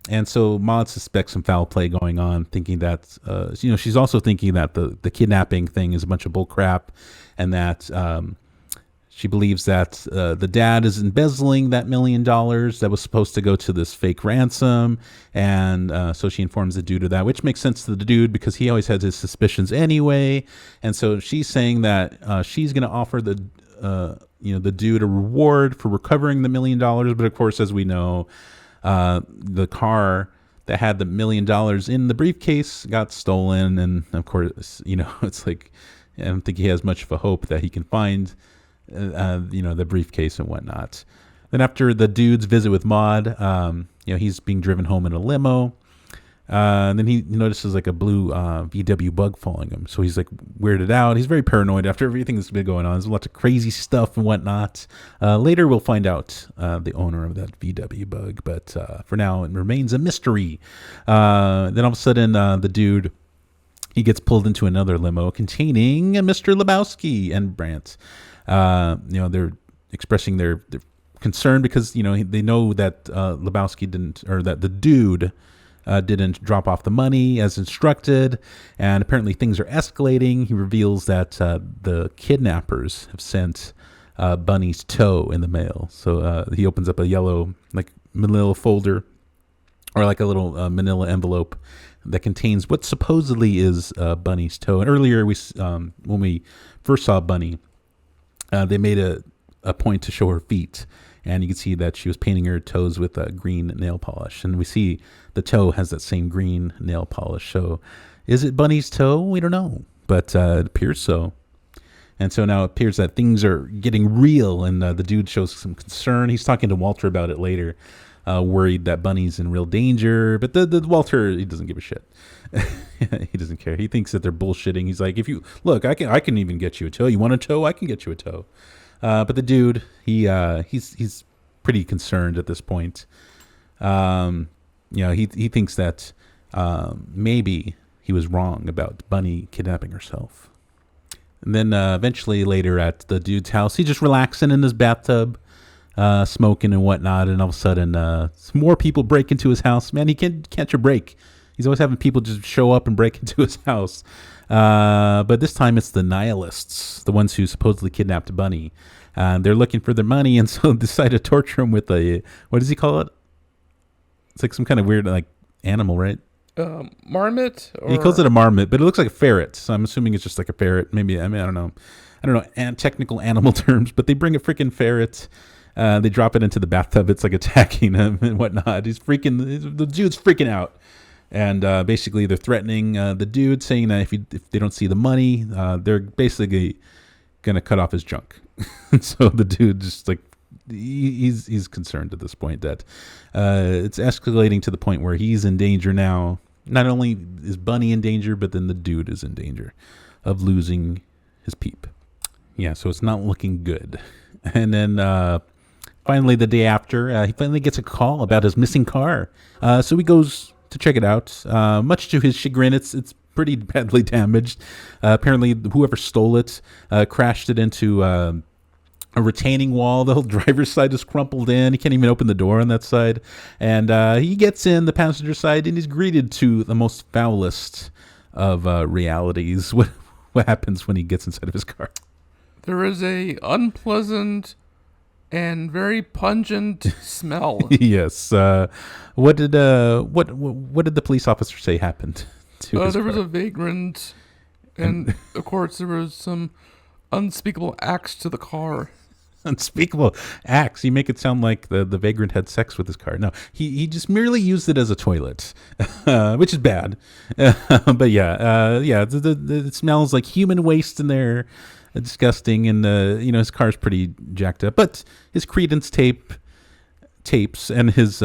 And so Maud suspects some foul play going on, thinking that, she's also thinking that the kidnapping thing is a bunch of bull crap, and that she believes that the dad is embezzling that $1 million that was supposed to go to this fake ransom. And so she informs the dude of that, which makes sense to the dude because he always has his suspicions anyway. And so she's saying that she's going to offer the dude a reward for recovering the $1 million. But of course, as we know, the car that had the $1 million in the briefcase got stolen. And of course, it's like, I don't think he has much of a hope that he can find the briefcase and whatnot. Then after the dude's visit with Maud, he's being driven home in a limo. And then he notices like a blue VW bug following him. So he's like weirded out. He's very paranoid after everything that's been going on. There's lots of crazy stuff and whatnot. Later we'll find out the owner of that VW bug. But for now, it remains a mystery. Then all of a sudden, the dude, he gets pulled into another limo containing Mr. Lebowski and Brandt. They're expressing their concern because, they know that Lebowski didn't, or that the dude didn't drop off the money as instructed. And apparently things are escalating. He reveals that the kidnappers have sent Bunny's toe in the mail. So he opens up a yellow, like, manila folder, or like a little manila envelope that contains what supposedly is Bunny's toe. And earlier, when we first saw Bunny, they made a point to show her feet, and you can see that she was painting her toes with green nail polish. And we see the toe has that same green nail polish. So is it Bunny's toe? We don't know, but it appears so. And so now it appears that things are getting real, and the dude shows some concern. He's talking to Walter about it later, worried that Bunny's in real danger. But the Walter, he doesn't give a shit. He doesn't care. He thinks that they're bullshitting. He's like, if you look, I can even get you a toe. You want a toe? I can get you a toe. But the dude, he's pretty concerned at this point. He thinks that maybe he was wrong about Bunny kidnapping herself. And then eventually later at the dude's house, he's just relaxing in his bathtub, smoking and whatnot. And all of a sudden, some more people break into his house. Man, he can't catch a break. He's always having people just show up and break into his house. But this time it's the nihilists, the ones who supposedly kidnapped Bunny. They're looking for their money, and so decide to torture him with what does he call it? It's like some kind of weird like animal, right? Marmot? He calls it a marmot, but it looks like a ferret. So I'm assuming it's just like a ferret. Maybe, I don't know. Technical animal terms, but they bring a freaking ferret. They drop it into the bathtub. It's like attacking him and whatnot. The dude's freaking out. And basically, they're threatening the dude, saying that if they don't see the money, they're basically going to cut off his junk. And so the dude just like, he's concerned at this point that it's escalating to the point where he's in danger now. Not only is Bunny in danger, but then the dude is in danger of losing his peep. Yeah, so it's not looking good. And then finally, the day after, he finally gets a call about his missing car. So he goes to check it out. Much to his chagrin, it's pretty badly damaged. Apparently, whoever stole it crashed it into a retaining wall. The whole driver's side is crumpled in. He can't even open the door on that side. And he gets in the passenger side, and he's greeted to the most foulest of realities. What happens when he gets inside of his car? There is a unpleasant and very pungent smell. Yes. What did the police officer say happened to his there car? was a vagrant, and of course there was some unspeakable acts to the car. Unspeakable acts. You make it sound like the vagrant had sex with his car. No, he just merely used it as a toilet, which is bad. But it smells like human waste in there. Disgusting, and his car's pretty jacked up, but his credence tapes and his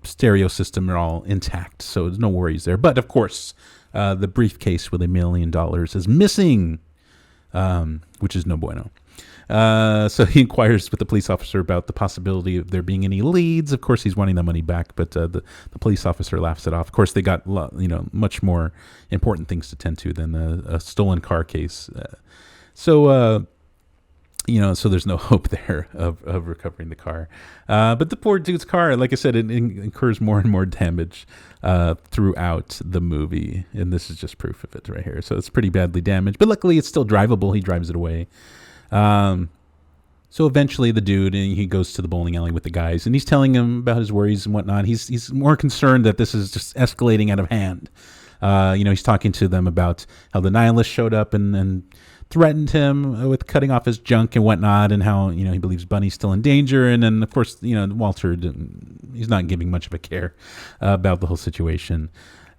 stereo system are all intact, so there's no worries there. But of course, the briefcase with $1 million is missing, which is no bueno. So he inquires with the police officer about the possibility of there being any leads. Of course, he's wanting the money back, but the police officer laughs it off. Of course, they got much more important things to tend to than a stolen car case. So So there's no hope there of recovering the car. But the poor dude's car, like I said, it incurs more and more damage throughout the movie. And this is just proof of it right here. So it's pretty badly damaged. But luckily, it's still drivable. He drives it away. So eventually the dude, and he goes to the bowling alley with the guys. And he's telling them about his worries and whatnot. He's more concerned that this is just escalating out of hand. He's talking to them about how the nihilists showed up and threatened him with cutting off his junk and whatnot, and how he believes Bunny's still in danger. And then of course Walter, he's not giving much of a care about the whole situation.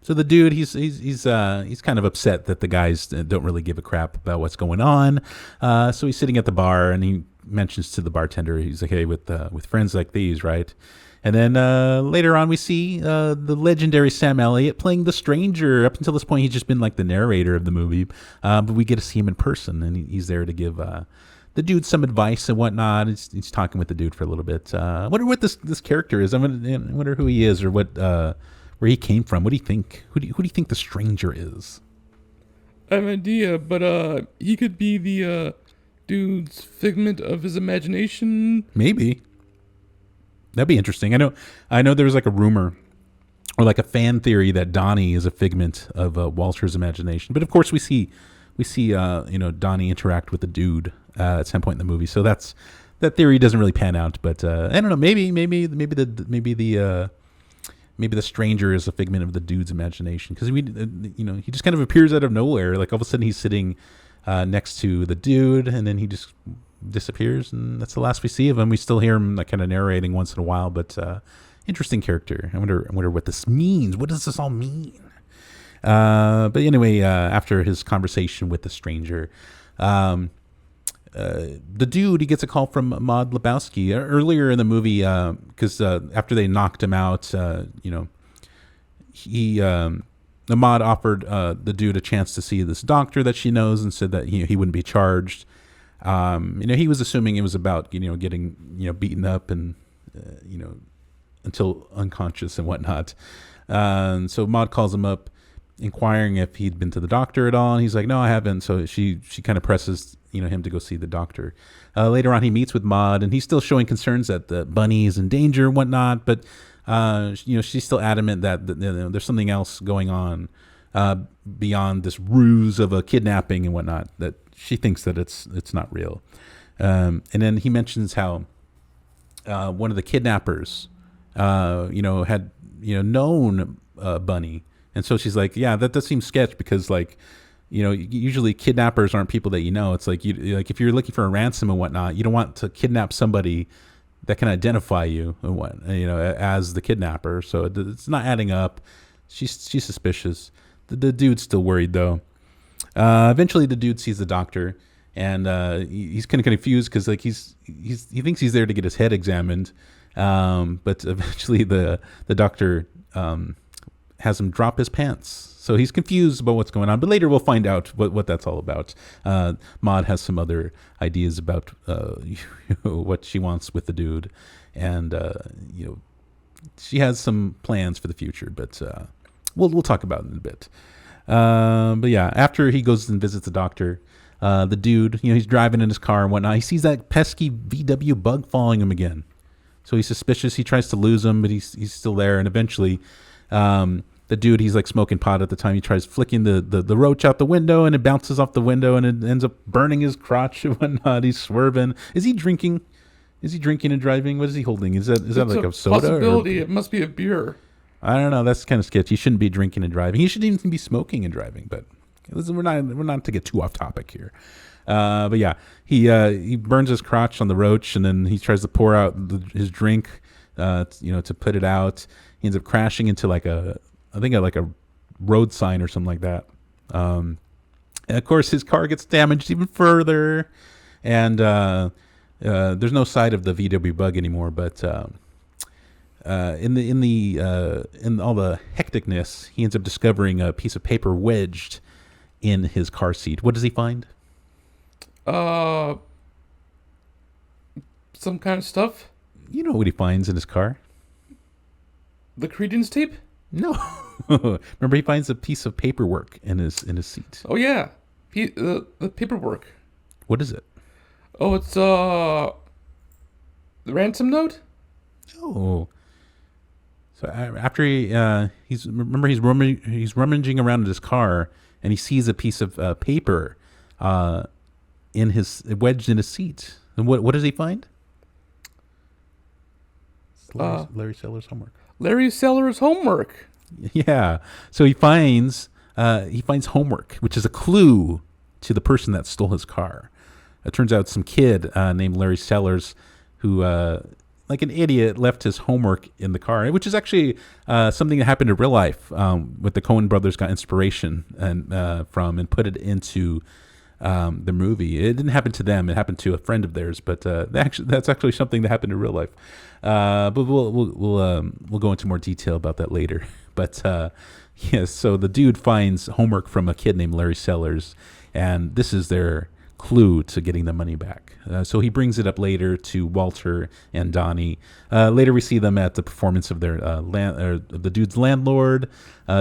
So the dude, he's kind of upset that the guys don't really give a crap about what's going on. So he's sitting at the bar and he mentions to the bartender, he's like, hey, with friends like these, right? And then later on, we see the legendary Sam Elliott playing the stranger. Up until this point, he's just been like the narrator of the movie. But we get to see him in person, and he's there to give the dude some advice and whatnot. He's talking with the dude for a little bit. I wonder what this character is. I wonder who he is or what where he came from. What do you think? Who do you think the stranger is? I have an idea, but he could be the dude's figment of his imagination. Maybe. That'd be interesting. I know there was like a rumor or like a fan theory that Donnie is a figment of Walter's imagination. But of course we see Donnie interact with the dude at some point in the movie. So that theory doesn't really pan out. But I don't know. Maybe the stranger is a figment of the dude's imagination, because he just kind of appears out of nowhere. Like all of a sudden he's sitting next to the dude, and then he just disappears, and that's the last we see of him. We still hear him like kind of narrating once in a while, but interesting character. I wonder what this means. What does this all mean? But anyway, after his conversation with the stranger, the dude, he gets a call from Maud Lebowski earlier in the movie, because after they knocked him out, the Maud offered the dude a chance to see this doctor that she knows, and said that he wouldn't be charged. He was assuming it was about getting beaten up and until unconscious and whatnot. So Maud calls him up, inquiring if he'd been to the doctor at all, and he's like, no, I haven't. So she kind of presses him to go see the doctor. Later on, he meets with Maud, and he's still showing concerns that the Bunny is in danger and whatnot, but she's still adamant that there's something else going on beyond this ruse of a kidnapping and whatnot, that she thinks that it's not real. And then he mentions how one of the kidnappers had known Bunny, and so she's like, yeah, that does seem sketch, because usually kidnappers aren't people that it's like if you're looking for a ransom and whatnot, you don't want to kidnap somebody that can identify you and as the kidnapper. So it's not adding up. She's suspicious. The dude's still worried though. Eventually the dude sees the doctor, and he's kind of confused, because he thinks he's there to get his head examined, but eventually the doctor has him drop his pants. So he's confused about what's going on, but later we'll find out what that's all about. Maud has some other ideas about what she wants with the dude, and she has some plans for the future, but we'll talk about it in a bit. But yeah, after he goes and visits the doctor, the dude, he's driving in his car and whatnot. He sees that pesky VW bug following him again. So he's suspicious. He tries to lose him, but he's still there. And eventually, the dude, he's like smoking pot at the time. He tries flicking the roach out the window, and it bounces off the window, and it ends up burning his crotch and whatnot. He's swerving. Is he drinking? Is he drinking and driving? What is he holding? Is that like a soda? Possibility. It must be a beer. I don't know. That's kind of sketchy. He shouldn't be drinking and driving. He shouldn't even be smoking and driving. But we're not to get too off topic here. But yeah, he burns his crotch on the roach, and then he tries to pour out his drink, to put it out. He ends up crashing into like a road sign or something like that. And of course, his car gets damaged even further, and there's no sight of the VW bug anymore. But in all the hecticness, he ends up discovering a piece of paper wedged in his car seat. What does he find? Some kind of stuff. You know what he finds in his car? The credence tape? No. Remember, he finds a piece of paperwork in his seat. Oh yeah, the paperwork. What is it? Oh, it's the ransom note. Oh. So after he's rummaging around in his car, and he sees a piece of paper wedged in his seat. And what does he find? Larry Seller's homework. Larry Seller's homework. Yeah. So he finds homework, which is a clue to the person that stole his car. It turns out some kid named Larry Sellers who, like an idiot, left his homework in the car, which is actually something that happened in real life. With the Coen brothers got inspiration from and put it into the movie. It didn't happen to them; it happened to a friend of theirs. But that's actually something that happened in real life. But we'll go into more detail about that later. But yes, so the dude finds homework from a kid named Larry Sellers, and this is their clue to getting the money back. So he brings it up later to Walter and Donnie. Later we see them at the performance of their the dude's landlord,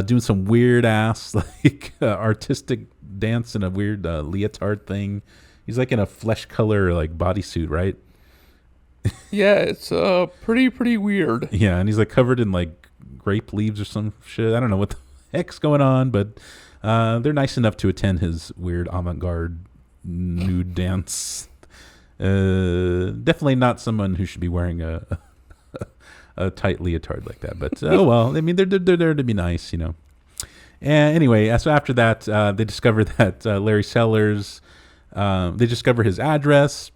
doing some weird ass like artistic dance in a weird leotard thing. He's like in a flesh color like bodysuit, right? Yeah, it's pretty weird. Yeah, and he's like covered in like grape leaves or some shit. I don't know what the heck's going on, but they're nice enough to attend his weird avant-garde nude dance. Definitely not someone who should be wearing a tight leotard like that. But oh well, I mean they're there to be nice, you know. And anyway, so after that, they discover that Larry Sellers. They discover his address.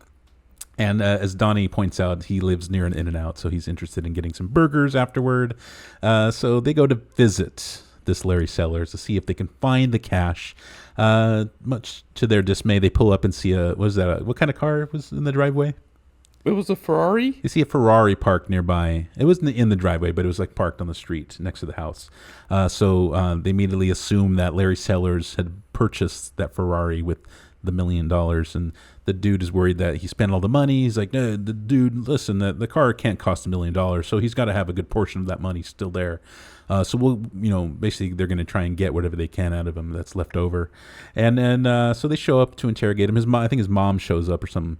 And as Donnie points out, he lives near an In-N-Out, so he's interested in getting some burgers afterward. So they go to visit this Larry Sellers to see if they can find the cash. Much to their dismay, they pull up and see what kind of car was in the driveway? It was a Ferrari? You see a Ferrari parked nearby. It wasn't in the driveway, but it was like parked on the street next to the house. So they immediately assume that Larry Sellers had purchased that Ferrari with the $1 million, and the dude is worried that he spent all the money. He's like, no, the dude, listen, the car can't cost $1 million, so he's got to have a good portion of that money still there. So we'll, basically they're going to try and get whatever they can out of him that's left over. And then, so they show up to interrogate him. I think his mom shows up or something.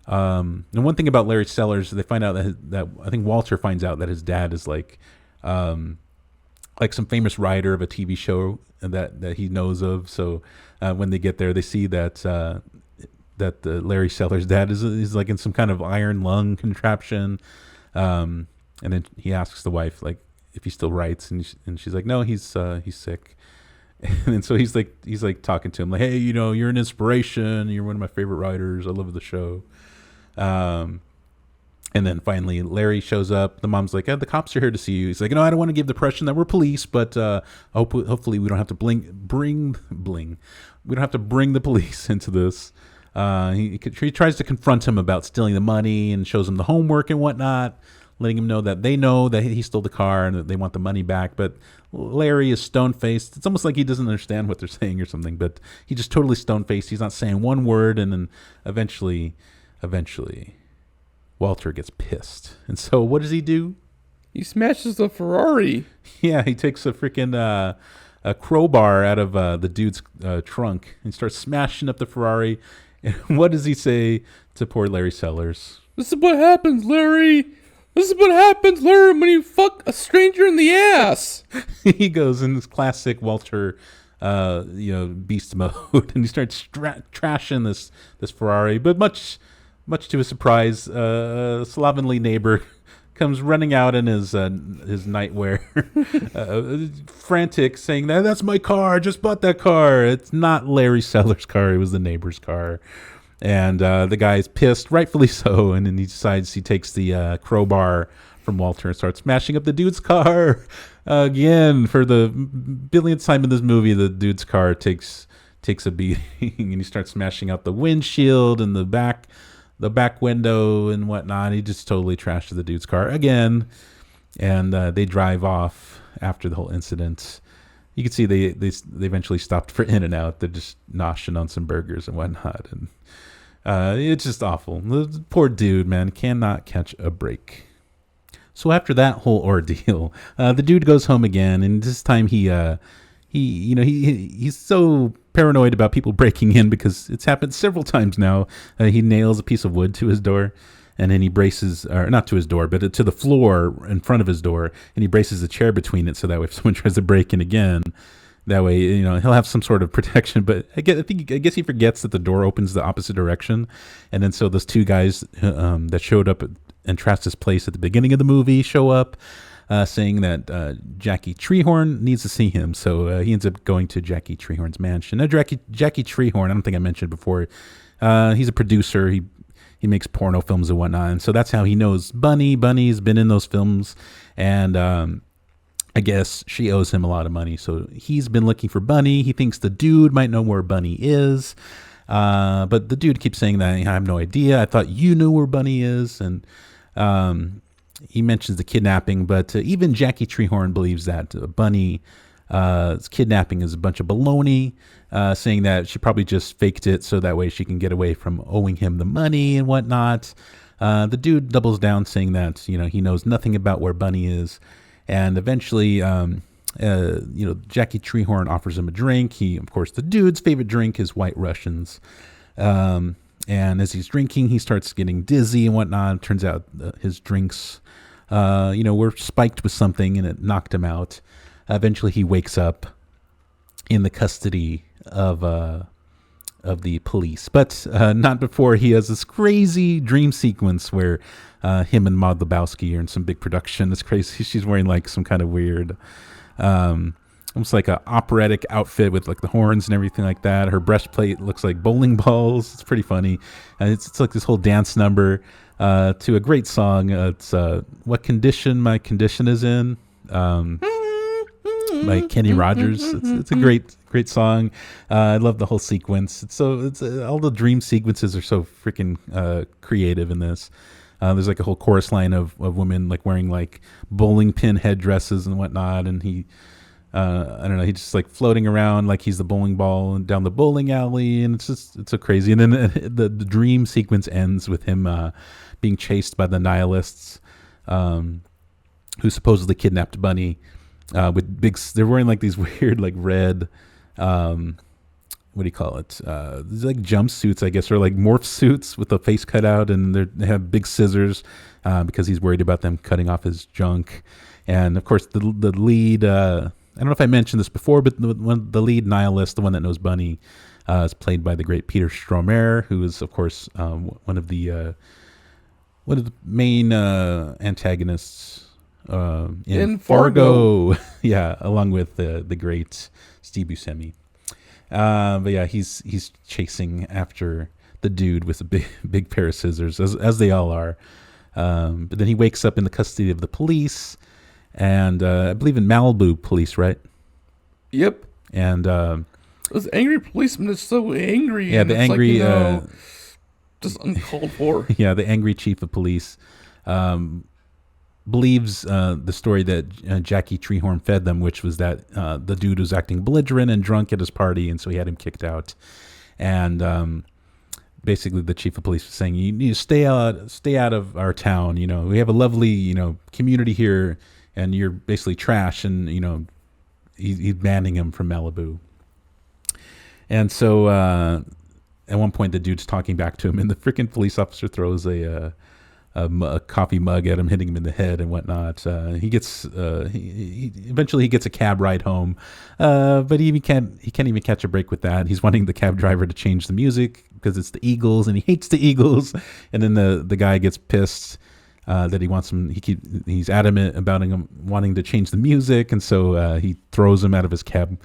And one thing about Larry Sellers, they find out that I think Walter finds out that his dad is like some famous writer of a TV show that he knows of. So when they get there, they see that the Larry Sellers' dad is like in some kind of iron lung contraption. And then he asks the wife like if he still writes, and she's like, no, he's sick. And so he's like talking to him like, hey, you're an inspiration. You're one of my favorite writers. I love the show. And then finally Larry shows up. The mom's like, the cops are here to see you. He's like, I don't want to give the impression that we're police, but hopefully we don't have to bring the police into this. He tries to confront him about stealing the money and shows him the homework and whatnot, letting him know that they know that he stole the car and that they want the money back. But Larry is stone-faced. It's almost like he doesn't understand what they're saying or something, but he just totally stone-faced. He's not saying one word, and then eventually Walter gets pissed. And so what does he do? He smashes the Ferrari. Yeah, he takes a freaking a crowbar out of the dude's trunk and starts smashing up the Ferrari. And what does he say to poor Larry Sellers? This is what happens, Larry. This is what happens, Larry, when you fuck a stranger in the ass. He goes in this classic Walter, beast mode, and he starts trashing this Ferrari. But much to his surprise, a slovenly neighbor comes running out in his nightwear, frantic, saying that's my car. I just bought that car. It's not Larry Sellers' car. It was the neighbor's car. And the guy's pissed, rightfully so, and then he decides he takes the crowbar from Walter and starts smashing up the dude's car. Again, for the billionth time in this movie, the dude's car takes a beating, and he starts smashing out the windshield and the back window and whatnot. He just totally trashed the dude's car again, and they drive off after the whole incident. You can see they eventually stopped for In-N-Out. They're just noshing on some burgers and whatnot, and it's just awful. The poor dude, man, cannot catch a break. So after that whole ordeal, the dude goes home again, and this time he's so paranoid about people breaking in because it's happened several times now. He nails a piece of wood to his door, and then he braces, or not to his door, but to the floor in front of his door, and he braces a chair between it so that way if someone tries to break in again, that way, he'll have some sort of protection. But I guess he forgets that the door opens the opposite direction, and then so those two guys that showed up at Trast's place at the beginning of the movie show up, saying that Jackie Treehorn needs to see him. So he ends up going to Jackie Treehorn's mansion. Now, Jackie Treehorn, I don't think I mentioned before, he's a producer. He makes porno films and whatnot, and so that's how he knows Bunny. Bunny's been in those films, and I guess she owes him a lot of money. So he's been looking for Bunny. He thinks the dude might know where Bunny is, but the dude keeps saying that I have no idea. I thought you knew where Bunny is, and he mentions the kidnapping, but even Jackie Treehorn believes that Bunny's kidnapping is a bunch of baloney, saying that she probably just faked it so that way she can get away from owing him the money and whatnot. The dude doubles down, saying that he knows nothing about where Bunny is, and eventually, Jackie Treehorn offers him a drink. Of course, the dude's favorite drink is White Russians. And as he's drinking, he starts getting dizzy and whatnot. Turns out his drinks, were spiked with something, and it knocked him out. Eventually, he wakes up in the custody of the police, but not before he has this crazy dream sequence where him and Big Lebowski are in some big production. It's crazy. She's wearing like some kind of weird, almost like an operatic outfit with like the horns and everything like that. Her breastplate looks like bowling balls. It's pretty funny. It's like this whole dance number to a great song. It's What Condition My Condition Is In, by Kenny Rogers. It's a great song. I love the whole sequence. It's all the dream sequences are so freaking creative in this. There's like a whole chorus line of women like wearing like bowling pin headdresses and whatnot, and he I don't know, he's just like floating around like he's the bowling ball and down the bowling alley, and it's so crazy. And then the dream sequence ends with him being chased by the nihilists, who supposedly kidnapped Bunny, with they're wearing like these weird like red what do you call it? Like jumpsuits, I guess, or like morph suits with the face cut out, and they have big scissors because he's worried about them cutting off his junk. And of course, the lead, I don't know if I mentioned this before, but the lead nihilist, the one that knows Bunny, is played by the great Peter Stormare, who is, of course, one of the main antagonists in Fargo. Yeah, along with the great Steve Buscemi. But yeah, he's chasing after the dude with a big pair of scissors, as they all are. But then he wakes up in the custody of the police, and I believe in Malibu police, right? Yep. And this angry policeman is so angry. Yeah, and the it's angry, like, just uncalled for. Yeah, the angry chief of police believes the story that Jackie Treehorn fed them, which was that the dude was acting belligerent and drunk at his party, and so he had him kicked out. And basically, the chief of police was saying, "You need to stay out of our town. We have a lovely community here, and you're basically trash." And he's banning him from Malibu. And so at one point, the dude's talking back to him, and the freaking police officer throws a coffee mug at him, hitting him in the head and whatnot. He gets eventually he gets a cab ride home, but he can't even catch a break with that. He's wanting the cab driver to change the music because it's the Eagles, and he hates the Eagles. And then the guy gets pissed that he wants him. He's adamant about him wanting to change the music, and so he throws him out of his cab.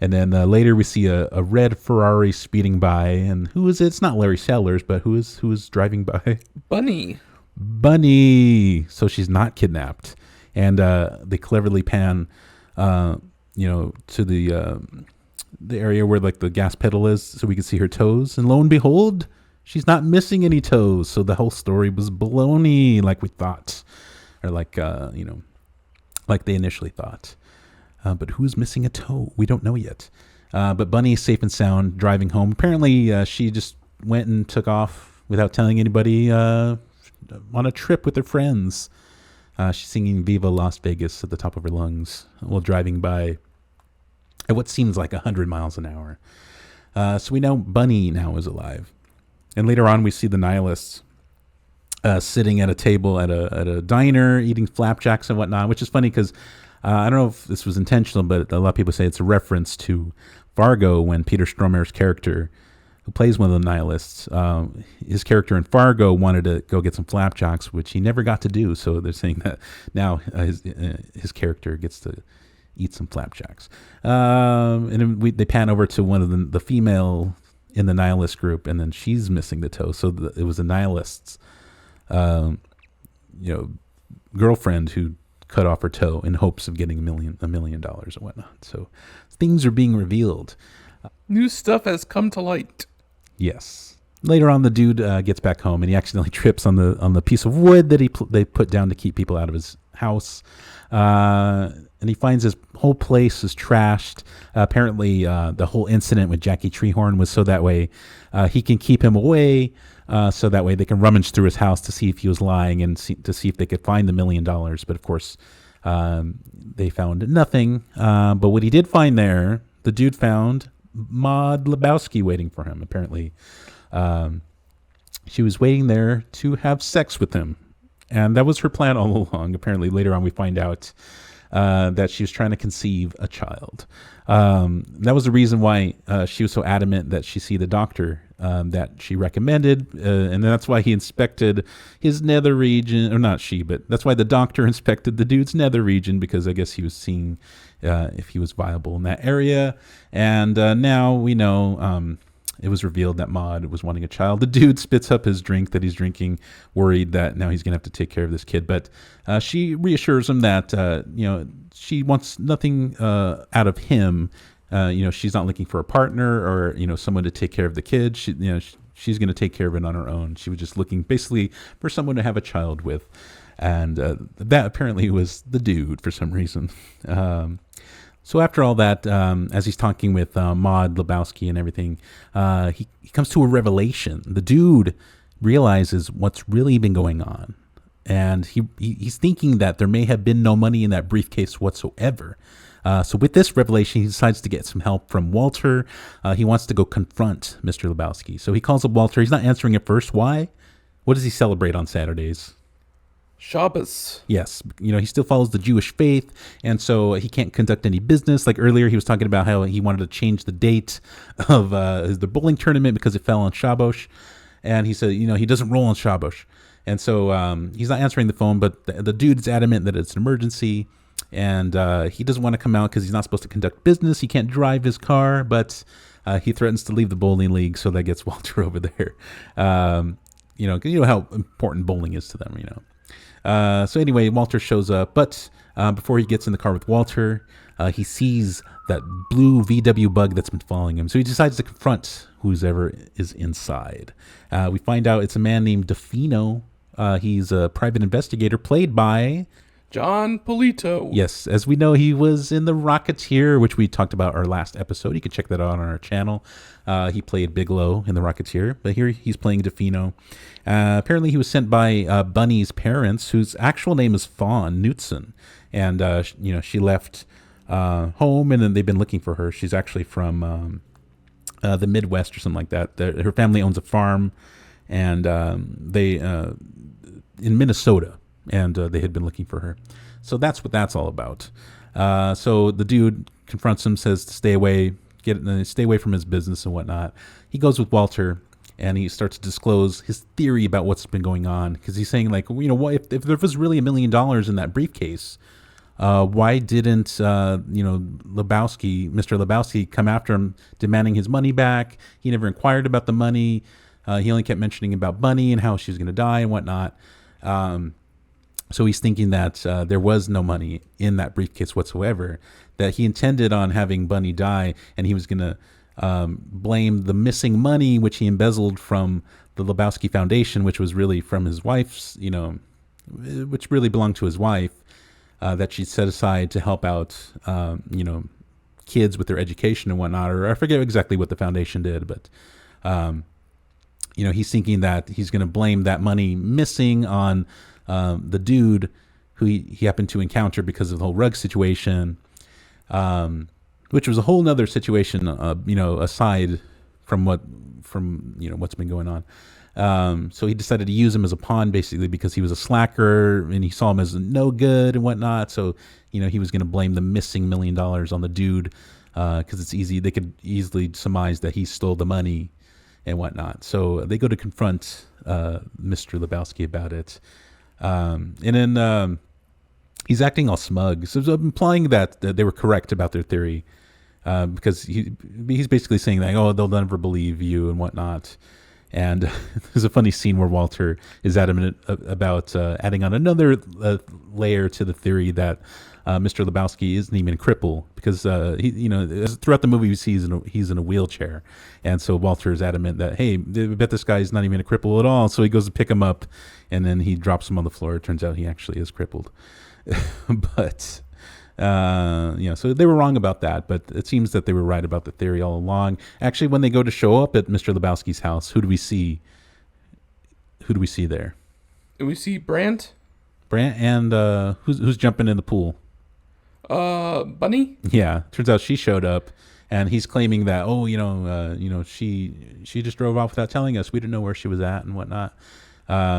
And then later we see a red Ferrari speeding by, and who is it? It's not Larry Sellers, but who is driving by? Bunny. So she's not kidnapped, and they cleverly pan, to the area where like the gas pedal is, so we can see her toes. And lo and behold, she's not missing any toes. So the whole story was baloney, like we thought, or like like they initially thought. But who's missing a toe? We don't know yet. But Bunny is safe and sound driving home. Apparently, she just went and took off without telling anybody on a trip with her friends. She's singing Viva Las Vegas at the top of her lungs while driving by at what seems like 100 miles an hour. So we know Bunny now is alive. And later on, we see the nihilists sitting at a table at a diner, eating flapjacks and whatnot, which is funny because I don't know if this was intentional, but a lot of people say it's a reference to Fargo when Peter Stormare's character, who plays one of the nihilists, his character in Fargo wanted to go get some flapjacks, which he never got to do. So they're saying that now his character gets to eat some flapjacks. And then they pan over to one of the female in the nihilist group, and then she's missing the toe. So it was the nihilists' girlfriend who cut off her toe in hopes of getting $1 million and whatnot. So things are being revealed. New stuff has come to light. Yes. Later on, the dude gets back home and he accidentally trips on the piece of wood that they put down to keep people out of his house. And he finds his whole place is trashed. Apparently, the whole incident with Jackie Treehorn was so that way he can keep him away. So that way they can rummage through his house to see if he was lying and to see if they could find the $1 million. But of course, they found nothing. But what he did find there, the dude found Maud Lebowski waiting for him. Apparently, she was waiting there to have sex with him. And that was her plan all along. Apparently, later on, we find out that she was trying to conceive a child. That was the reason why she was so adamant that she see the doctor that she recommended. And that's why he inspected his nether region. Or not she, but that's why the doctor inspected the dude's nether region, because I guess he was seeing if he was viable in that area. And now we know it was revealed that Maud was wanting a child. The dude spits up his drink that he's drinking, worried that now he's going to have to take care of this kid. But she reassures him that, she wants nothing out of him. She's not looking for a partner or, someone to take care of the kid. She's going to take care of it on her own. She was just looking basically for someone to have a child with. And that apparently was the dude for some reason. So after all that, as he's talking with Maud Lebowski and everything, he comes to a revelation. The dude realizes what's really been going on. And he's thinking that there may have been no money in that briefcase whatsoever. So with this revelation, he decides to get some help from Walter. He wants to go confront Mr. Lebowski. So he calls up Walter. He's not answering at first. Why? What does he celebrate on Saturdays? Shabbos. Yes. He still follows the Jewish faith, and so he can't conduct any business. Like earlier, he was talking about how he wanted to change the date of the bowling tournament because it fell on Shabbos. And he said, he doesn't roll on Shabbos. And so he's not answering the phone, but the dude is adamant that it's an emergency. And he doesn't want to come out because he's not supposed to conduct business. He can't drive his car, but he threatens to leave the bowling league. So that gets Walter over there. You know how important bowling is to them, So anyway, Walter shows up, but before he gets in the car with Walter, he sees that blue VW bug that's been following him. So he decides to confront whoever is inside. We find out it's a man named DeFino. He's a private investigator played by John Polito. Yes, as we know, he was in The Rocketeer, which we talked about our last episode. You can check that out on our channel. He played Bigelow in The Rocketeer, but here he's playing DeFino. Apparently, he was sent by Bunny's parents, whose actual name is Fawn Knutson. And, she left home, and then they've been looking for her. She's actually from the Midwest or something like that. Her family owns a farm, and they in Minnesota. And they had been looking for her. So that's what that's all about. So the dude confronts him, says to stay away, stay away from his business and whatnot. He goes with Walter, and he starts to disclose his theory about what's been going on. Because he's saying, like, what if there was really $1 million in that briefcase, why didn't, Mr. Lebowski come after him demanding his money back? He never inquired about the money. He only kept mentioning about Bunny and how she was going to die and whatnot. So he's thinking that there was no money in that briefcase whatsoever, that he intended on having Bunny die, and he was going to blame the missing money, which he embezzled from the Lebowski Foundation, which was really from his wife's, which really belonged to his wife, that she set aside to help out, kids with their education and whatnot. Or I forget exactly what the foundation did, but, he's thinking that he's going to blame that money missing on the dude who he happened to encounter because of the whole rug situation, which was a whole nother situation, aside from what's been going on. So he decided to use him as a pawn, basically, because he was a slacker and he saw him as no good and whatnot. So, he was going to blame the missing $1 million on the dude, because it's easy. They could easily surmise that he stole the money and whatnot. So they go to confront Mr. Lebowski about it. And then he's acting all smug, so implying that they were correct about their theory, because he's basically saying that, oh, they'll never believe you and whatnot. And there's a funny scene where Walter is adamant about adding on another layer to the theory that Mr. Lebowski isn't even a cripple, because throughout the movie we see he's in a wheelchair, and so Walter is adamant that, hey, I bet this guy's not even a cripple at all. So he goes to pick him up, and then he drops him on the floor. It turns out he actually is crippled. But so they were wrong about that, but it seems that they were right about the theory all along. Actually, when they go to show up at Mr. Lebowski's house, who do we see? Who do we see there? We see Brandt. Brandt and who's jumping in the pool? Bunny. Yeah, turns out she showed up, and he's claiming that, she just drove off without telling us. We didn't know where she was at and whatnot.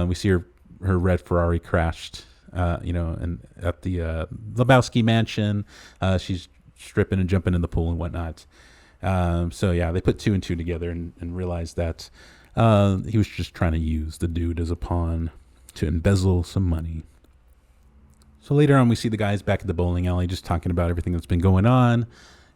We see her red Ferrari crashed. And at the Lebowski mansion, she's stripping and jumping in the pool and whatnot. They put two and two together and realized that he was just trying to use the dude as a pawn to embezzle some money. So later on, we see the guys back at the bowling alley just talking about everything that's been going on.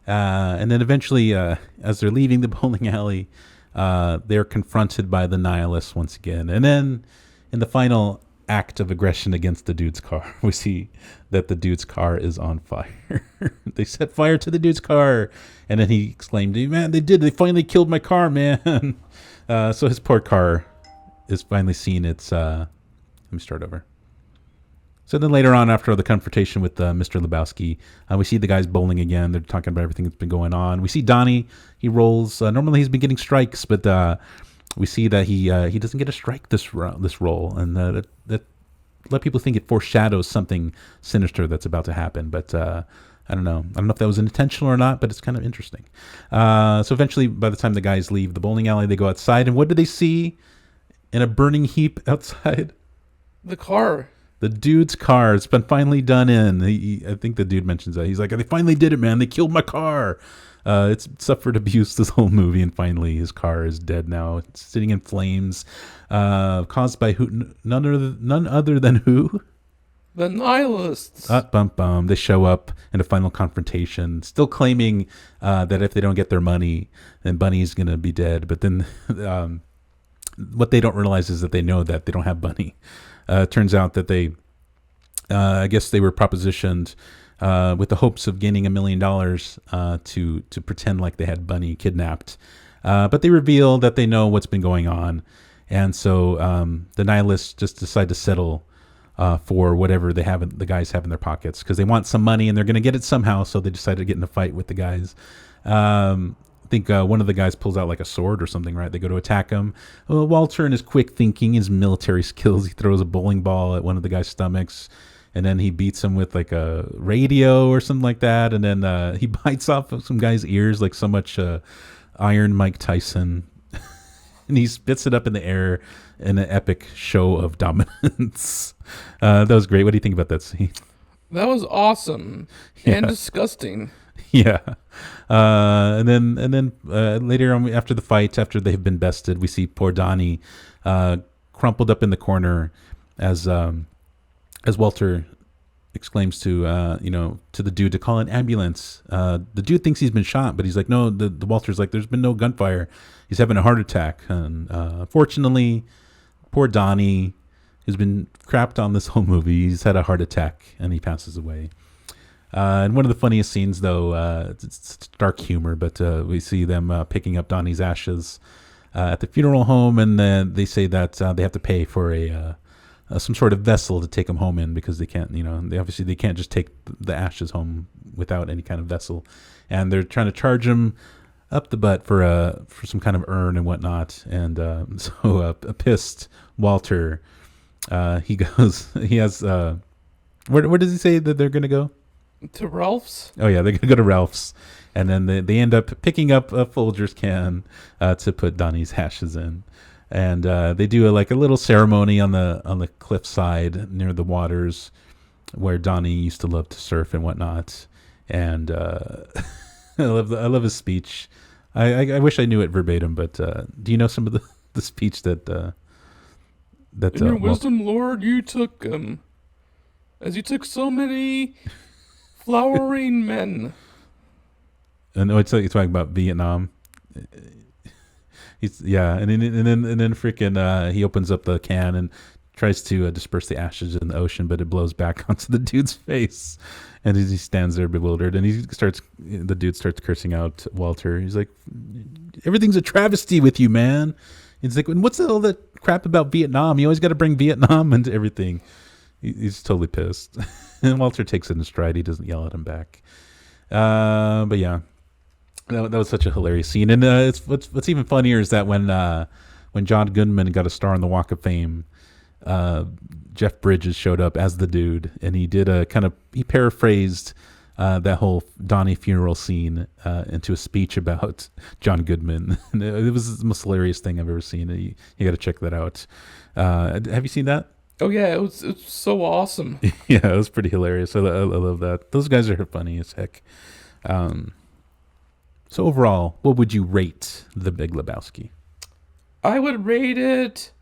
And then eventually, as they're leaving the bowling alley, they're confronted by the nihilists once again. And then in the final act of aggression against the dude's car, we see that the dude's car is on fire. They set fire to the dude's car, and then he exclaimed, "Man, they finally killed my car, man." So his poor car is finally seen its let me start over. So then later on, after the confrontation with Mr. Lebowski, we see the guys bowling again. They're talking about everything that's been going on. We see Donnie. He rolls. Normally he's been getting strikes, but we see that he doesn't get a strike this roll, and that let people think it foreshadows something sinister that's about to happen. But I don't know. I don't know if that was intentional or not, but it's kind of interesting. So eventually, by the time the guys leave the bowling alley, they go outside, and what do they see in a burning heap outside? The car. The dude's car. It's been finally done in. I think the dude mentions that. He's like, they finally did it, man. They killed my car. It's suffered abuse this whole movie, and finally his car is dead now. It's sitting in flames, caused by none other than who? The nihilists. They show up in a final confrontation, still claiming that if they don't get their money, then Bunny's going to be dead. But then what they don't realize is that they know that they don't have Bunny. It turns out that I guess they were propositioned with the hopes of gaining $1 million to pretend like they had Bunny kidnapped. But they reveal that they know what's been going on. And so the nihilists just decide to settle for whatever the guys have in their pockets, because they want some money and they're going to get it somehow. So they decide to get in a fight with the guys. I think one of the guys pulls out like a sword or something, right? They go to attack him. Walter, in his quick thinking, his military skills, he throws a bowling ball at one of the guy's stomachs, and then he beats him with like a radio or something like that. And then he bites off some guy's ears like so much Iron Mike Tyson. And he spits it up in the air in an epic show of dominance. That was great. What do you think about that scene? That was awesome and disgusting. Yeah. And then later on, after the fight, after they've been bested, we see poor Donnie crumpled up in the corner as Walter exclaims to the dude to call an ambulance. The dude thinks he's been shot, but he's like, no, the Walter's like, there's been no gunfire. He's having a heart attack. And fortunately, poor Donnie, who's been crapped on this whole movie, he's had a heart attack and he passes away. And one of the funniest scenes, though, it's dark humor, but we see them picking up Donnie's ashes at the funeral home, and then they say that they have to pay for some sort of vessel to take them home in, because they can't, they can't just take the ashes home without any kind of vessel, and they're trying to charge him up the butt for some kind of urn and whatnot. And so a pissed Walter, he has where does he say that they're gonna go? To Ralph's? Oh yeah, they're gonna go to Ralph's, and then they end up picking up a Folgers can to put Donnie's ashes in, and they do a little ceremony on the cliffside near the waters, where Donnie used to love to surf and whatnot, and I love his speech. I wish I knew it verbatim, but do you know some of the speech that In your wisdom, Lord, you took as you took so many flowering men. And it's like talking about Vietnam. And then freaking he opens up the can and tries to disperse the ashes in the ocean, but it blows back onto the dude's face, and he stands there bewildered, and the dude starts cursing out Walter. He's like, "Everything's a travesty with you, man." He's like, "And what's all that crap about Vietnam? You always got to bring Vietnam into everything." He's totally pissed, and Walter takes it in stride. He doesn't yell at him back. But yeah, that was such a hilarious scene. And what's even funnier is that when John Goodman got a star on the Walk of Fame, Jeff Bridges showed up as the dude, and he did he paraphrased that whole Donnie funeral scene into a speech about John Goodman. And it was the most hilarious thing I've ever seen. You got to check that out. Have you seen that? Oh yeah, it was so awesome. Yeah, it was pretty hilarious. I love that. Those guys are funny as heck. So overall, what would you rate The Big Lebowski? I would rate it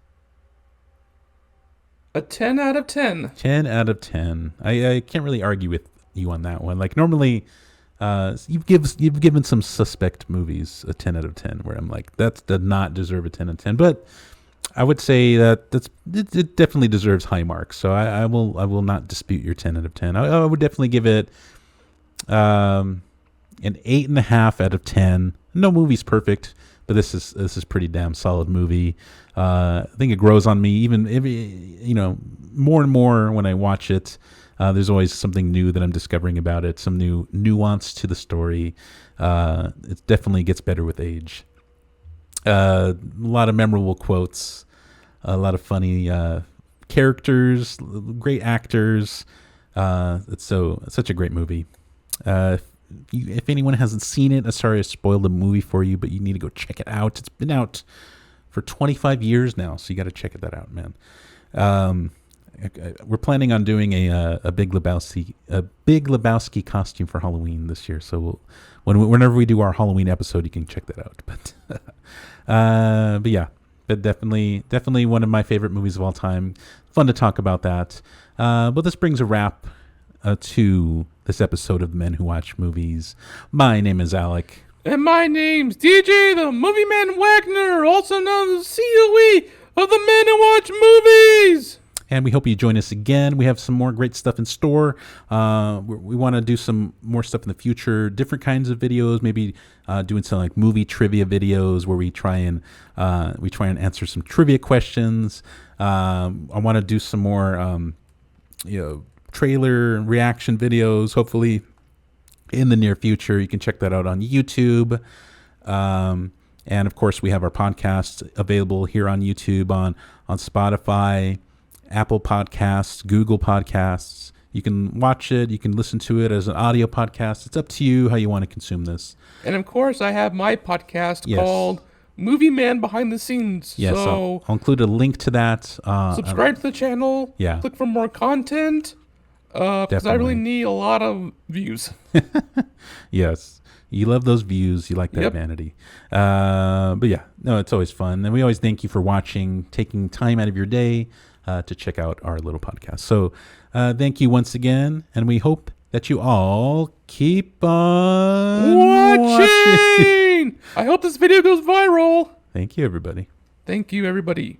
a 10 out of 10. 10 out of 10. I can't really argue with you on that one. Like normally, you've given some suspect movies a 10 out of 10, where I'm like, that did not deserve a 10 out of 10. But I would say that it definitely deserves high marks. So I will not dispute your 10 out of 10. I would definitely give it an 8.5 out of 10. No movie's perfect, but this is pretty damn solid movie. I think it grows on me even more and more when I watch it. There's always something new that I'm discovering about it, some new nuance to the story. It definitely gets better with age. A lot of memorable quotes, a lot of funny characters, great actors. It's such a great movie. If anyone hasn't seen it, I'm sorry I spoiled the movie for you, but you need to go check it out. It's been out for 25 years now, so you got to check that out, man. We're planning on doing a Big Lebowski costume for Halloween this year. So whenever we do our Halloween episode, you can check that out. But yeah, but definitely one of my favorite movies of all time. Fun to talk about that. But this brings a wrap to this episode of The Men Who Watch Movies. My name is Alec. And my name's DJ, the Movie Man Wagner, also known as COE of The Men Who Watch Movies. And we hope you join us again. We have some more great stuff in store. We want to do some more stuff in the future, different kinds of videos, maybe doing some like movie trivia videos where we try and answer some trivia questions. I want to do some more trailer reaction videos, hopefully in the near future. You can check that out on YouTube. And of course, we have our podcast available here on YouTube, on Spotify, Apple Podcasts, Google Podcasts. You can watch it. You can listen to it as an audio podcast. It's up to you how you want to consume this. And of course, I have my podcast called Movie Man Behind the Scenes. Yes, so I'll include a link to that. Subscribe to the channel. Yeah. Click for more content. Because I really need a lot of views. Yes. You love those views. You like that vanity. But yeah, no, it's always fun. And we always thank you for watching, taking time out of your day to check out our little podcast. So thank you once again. And we hope that you all keep on watching. I hope this video goes viral. Thank you, everybody. Thank you, everybody.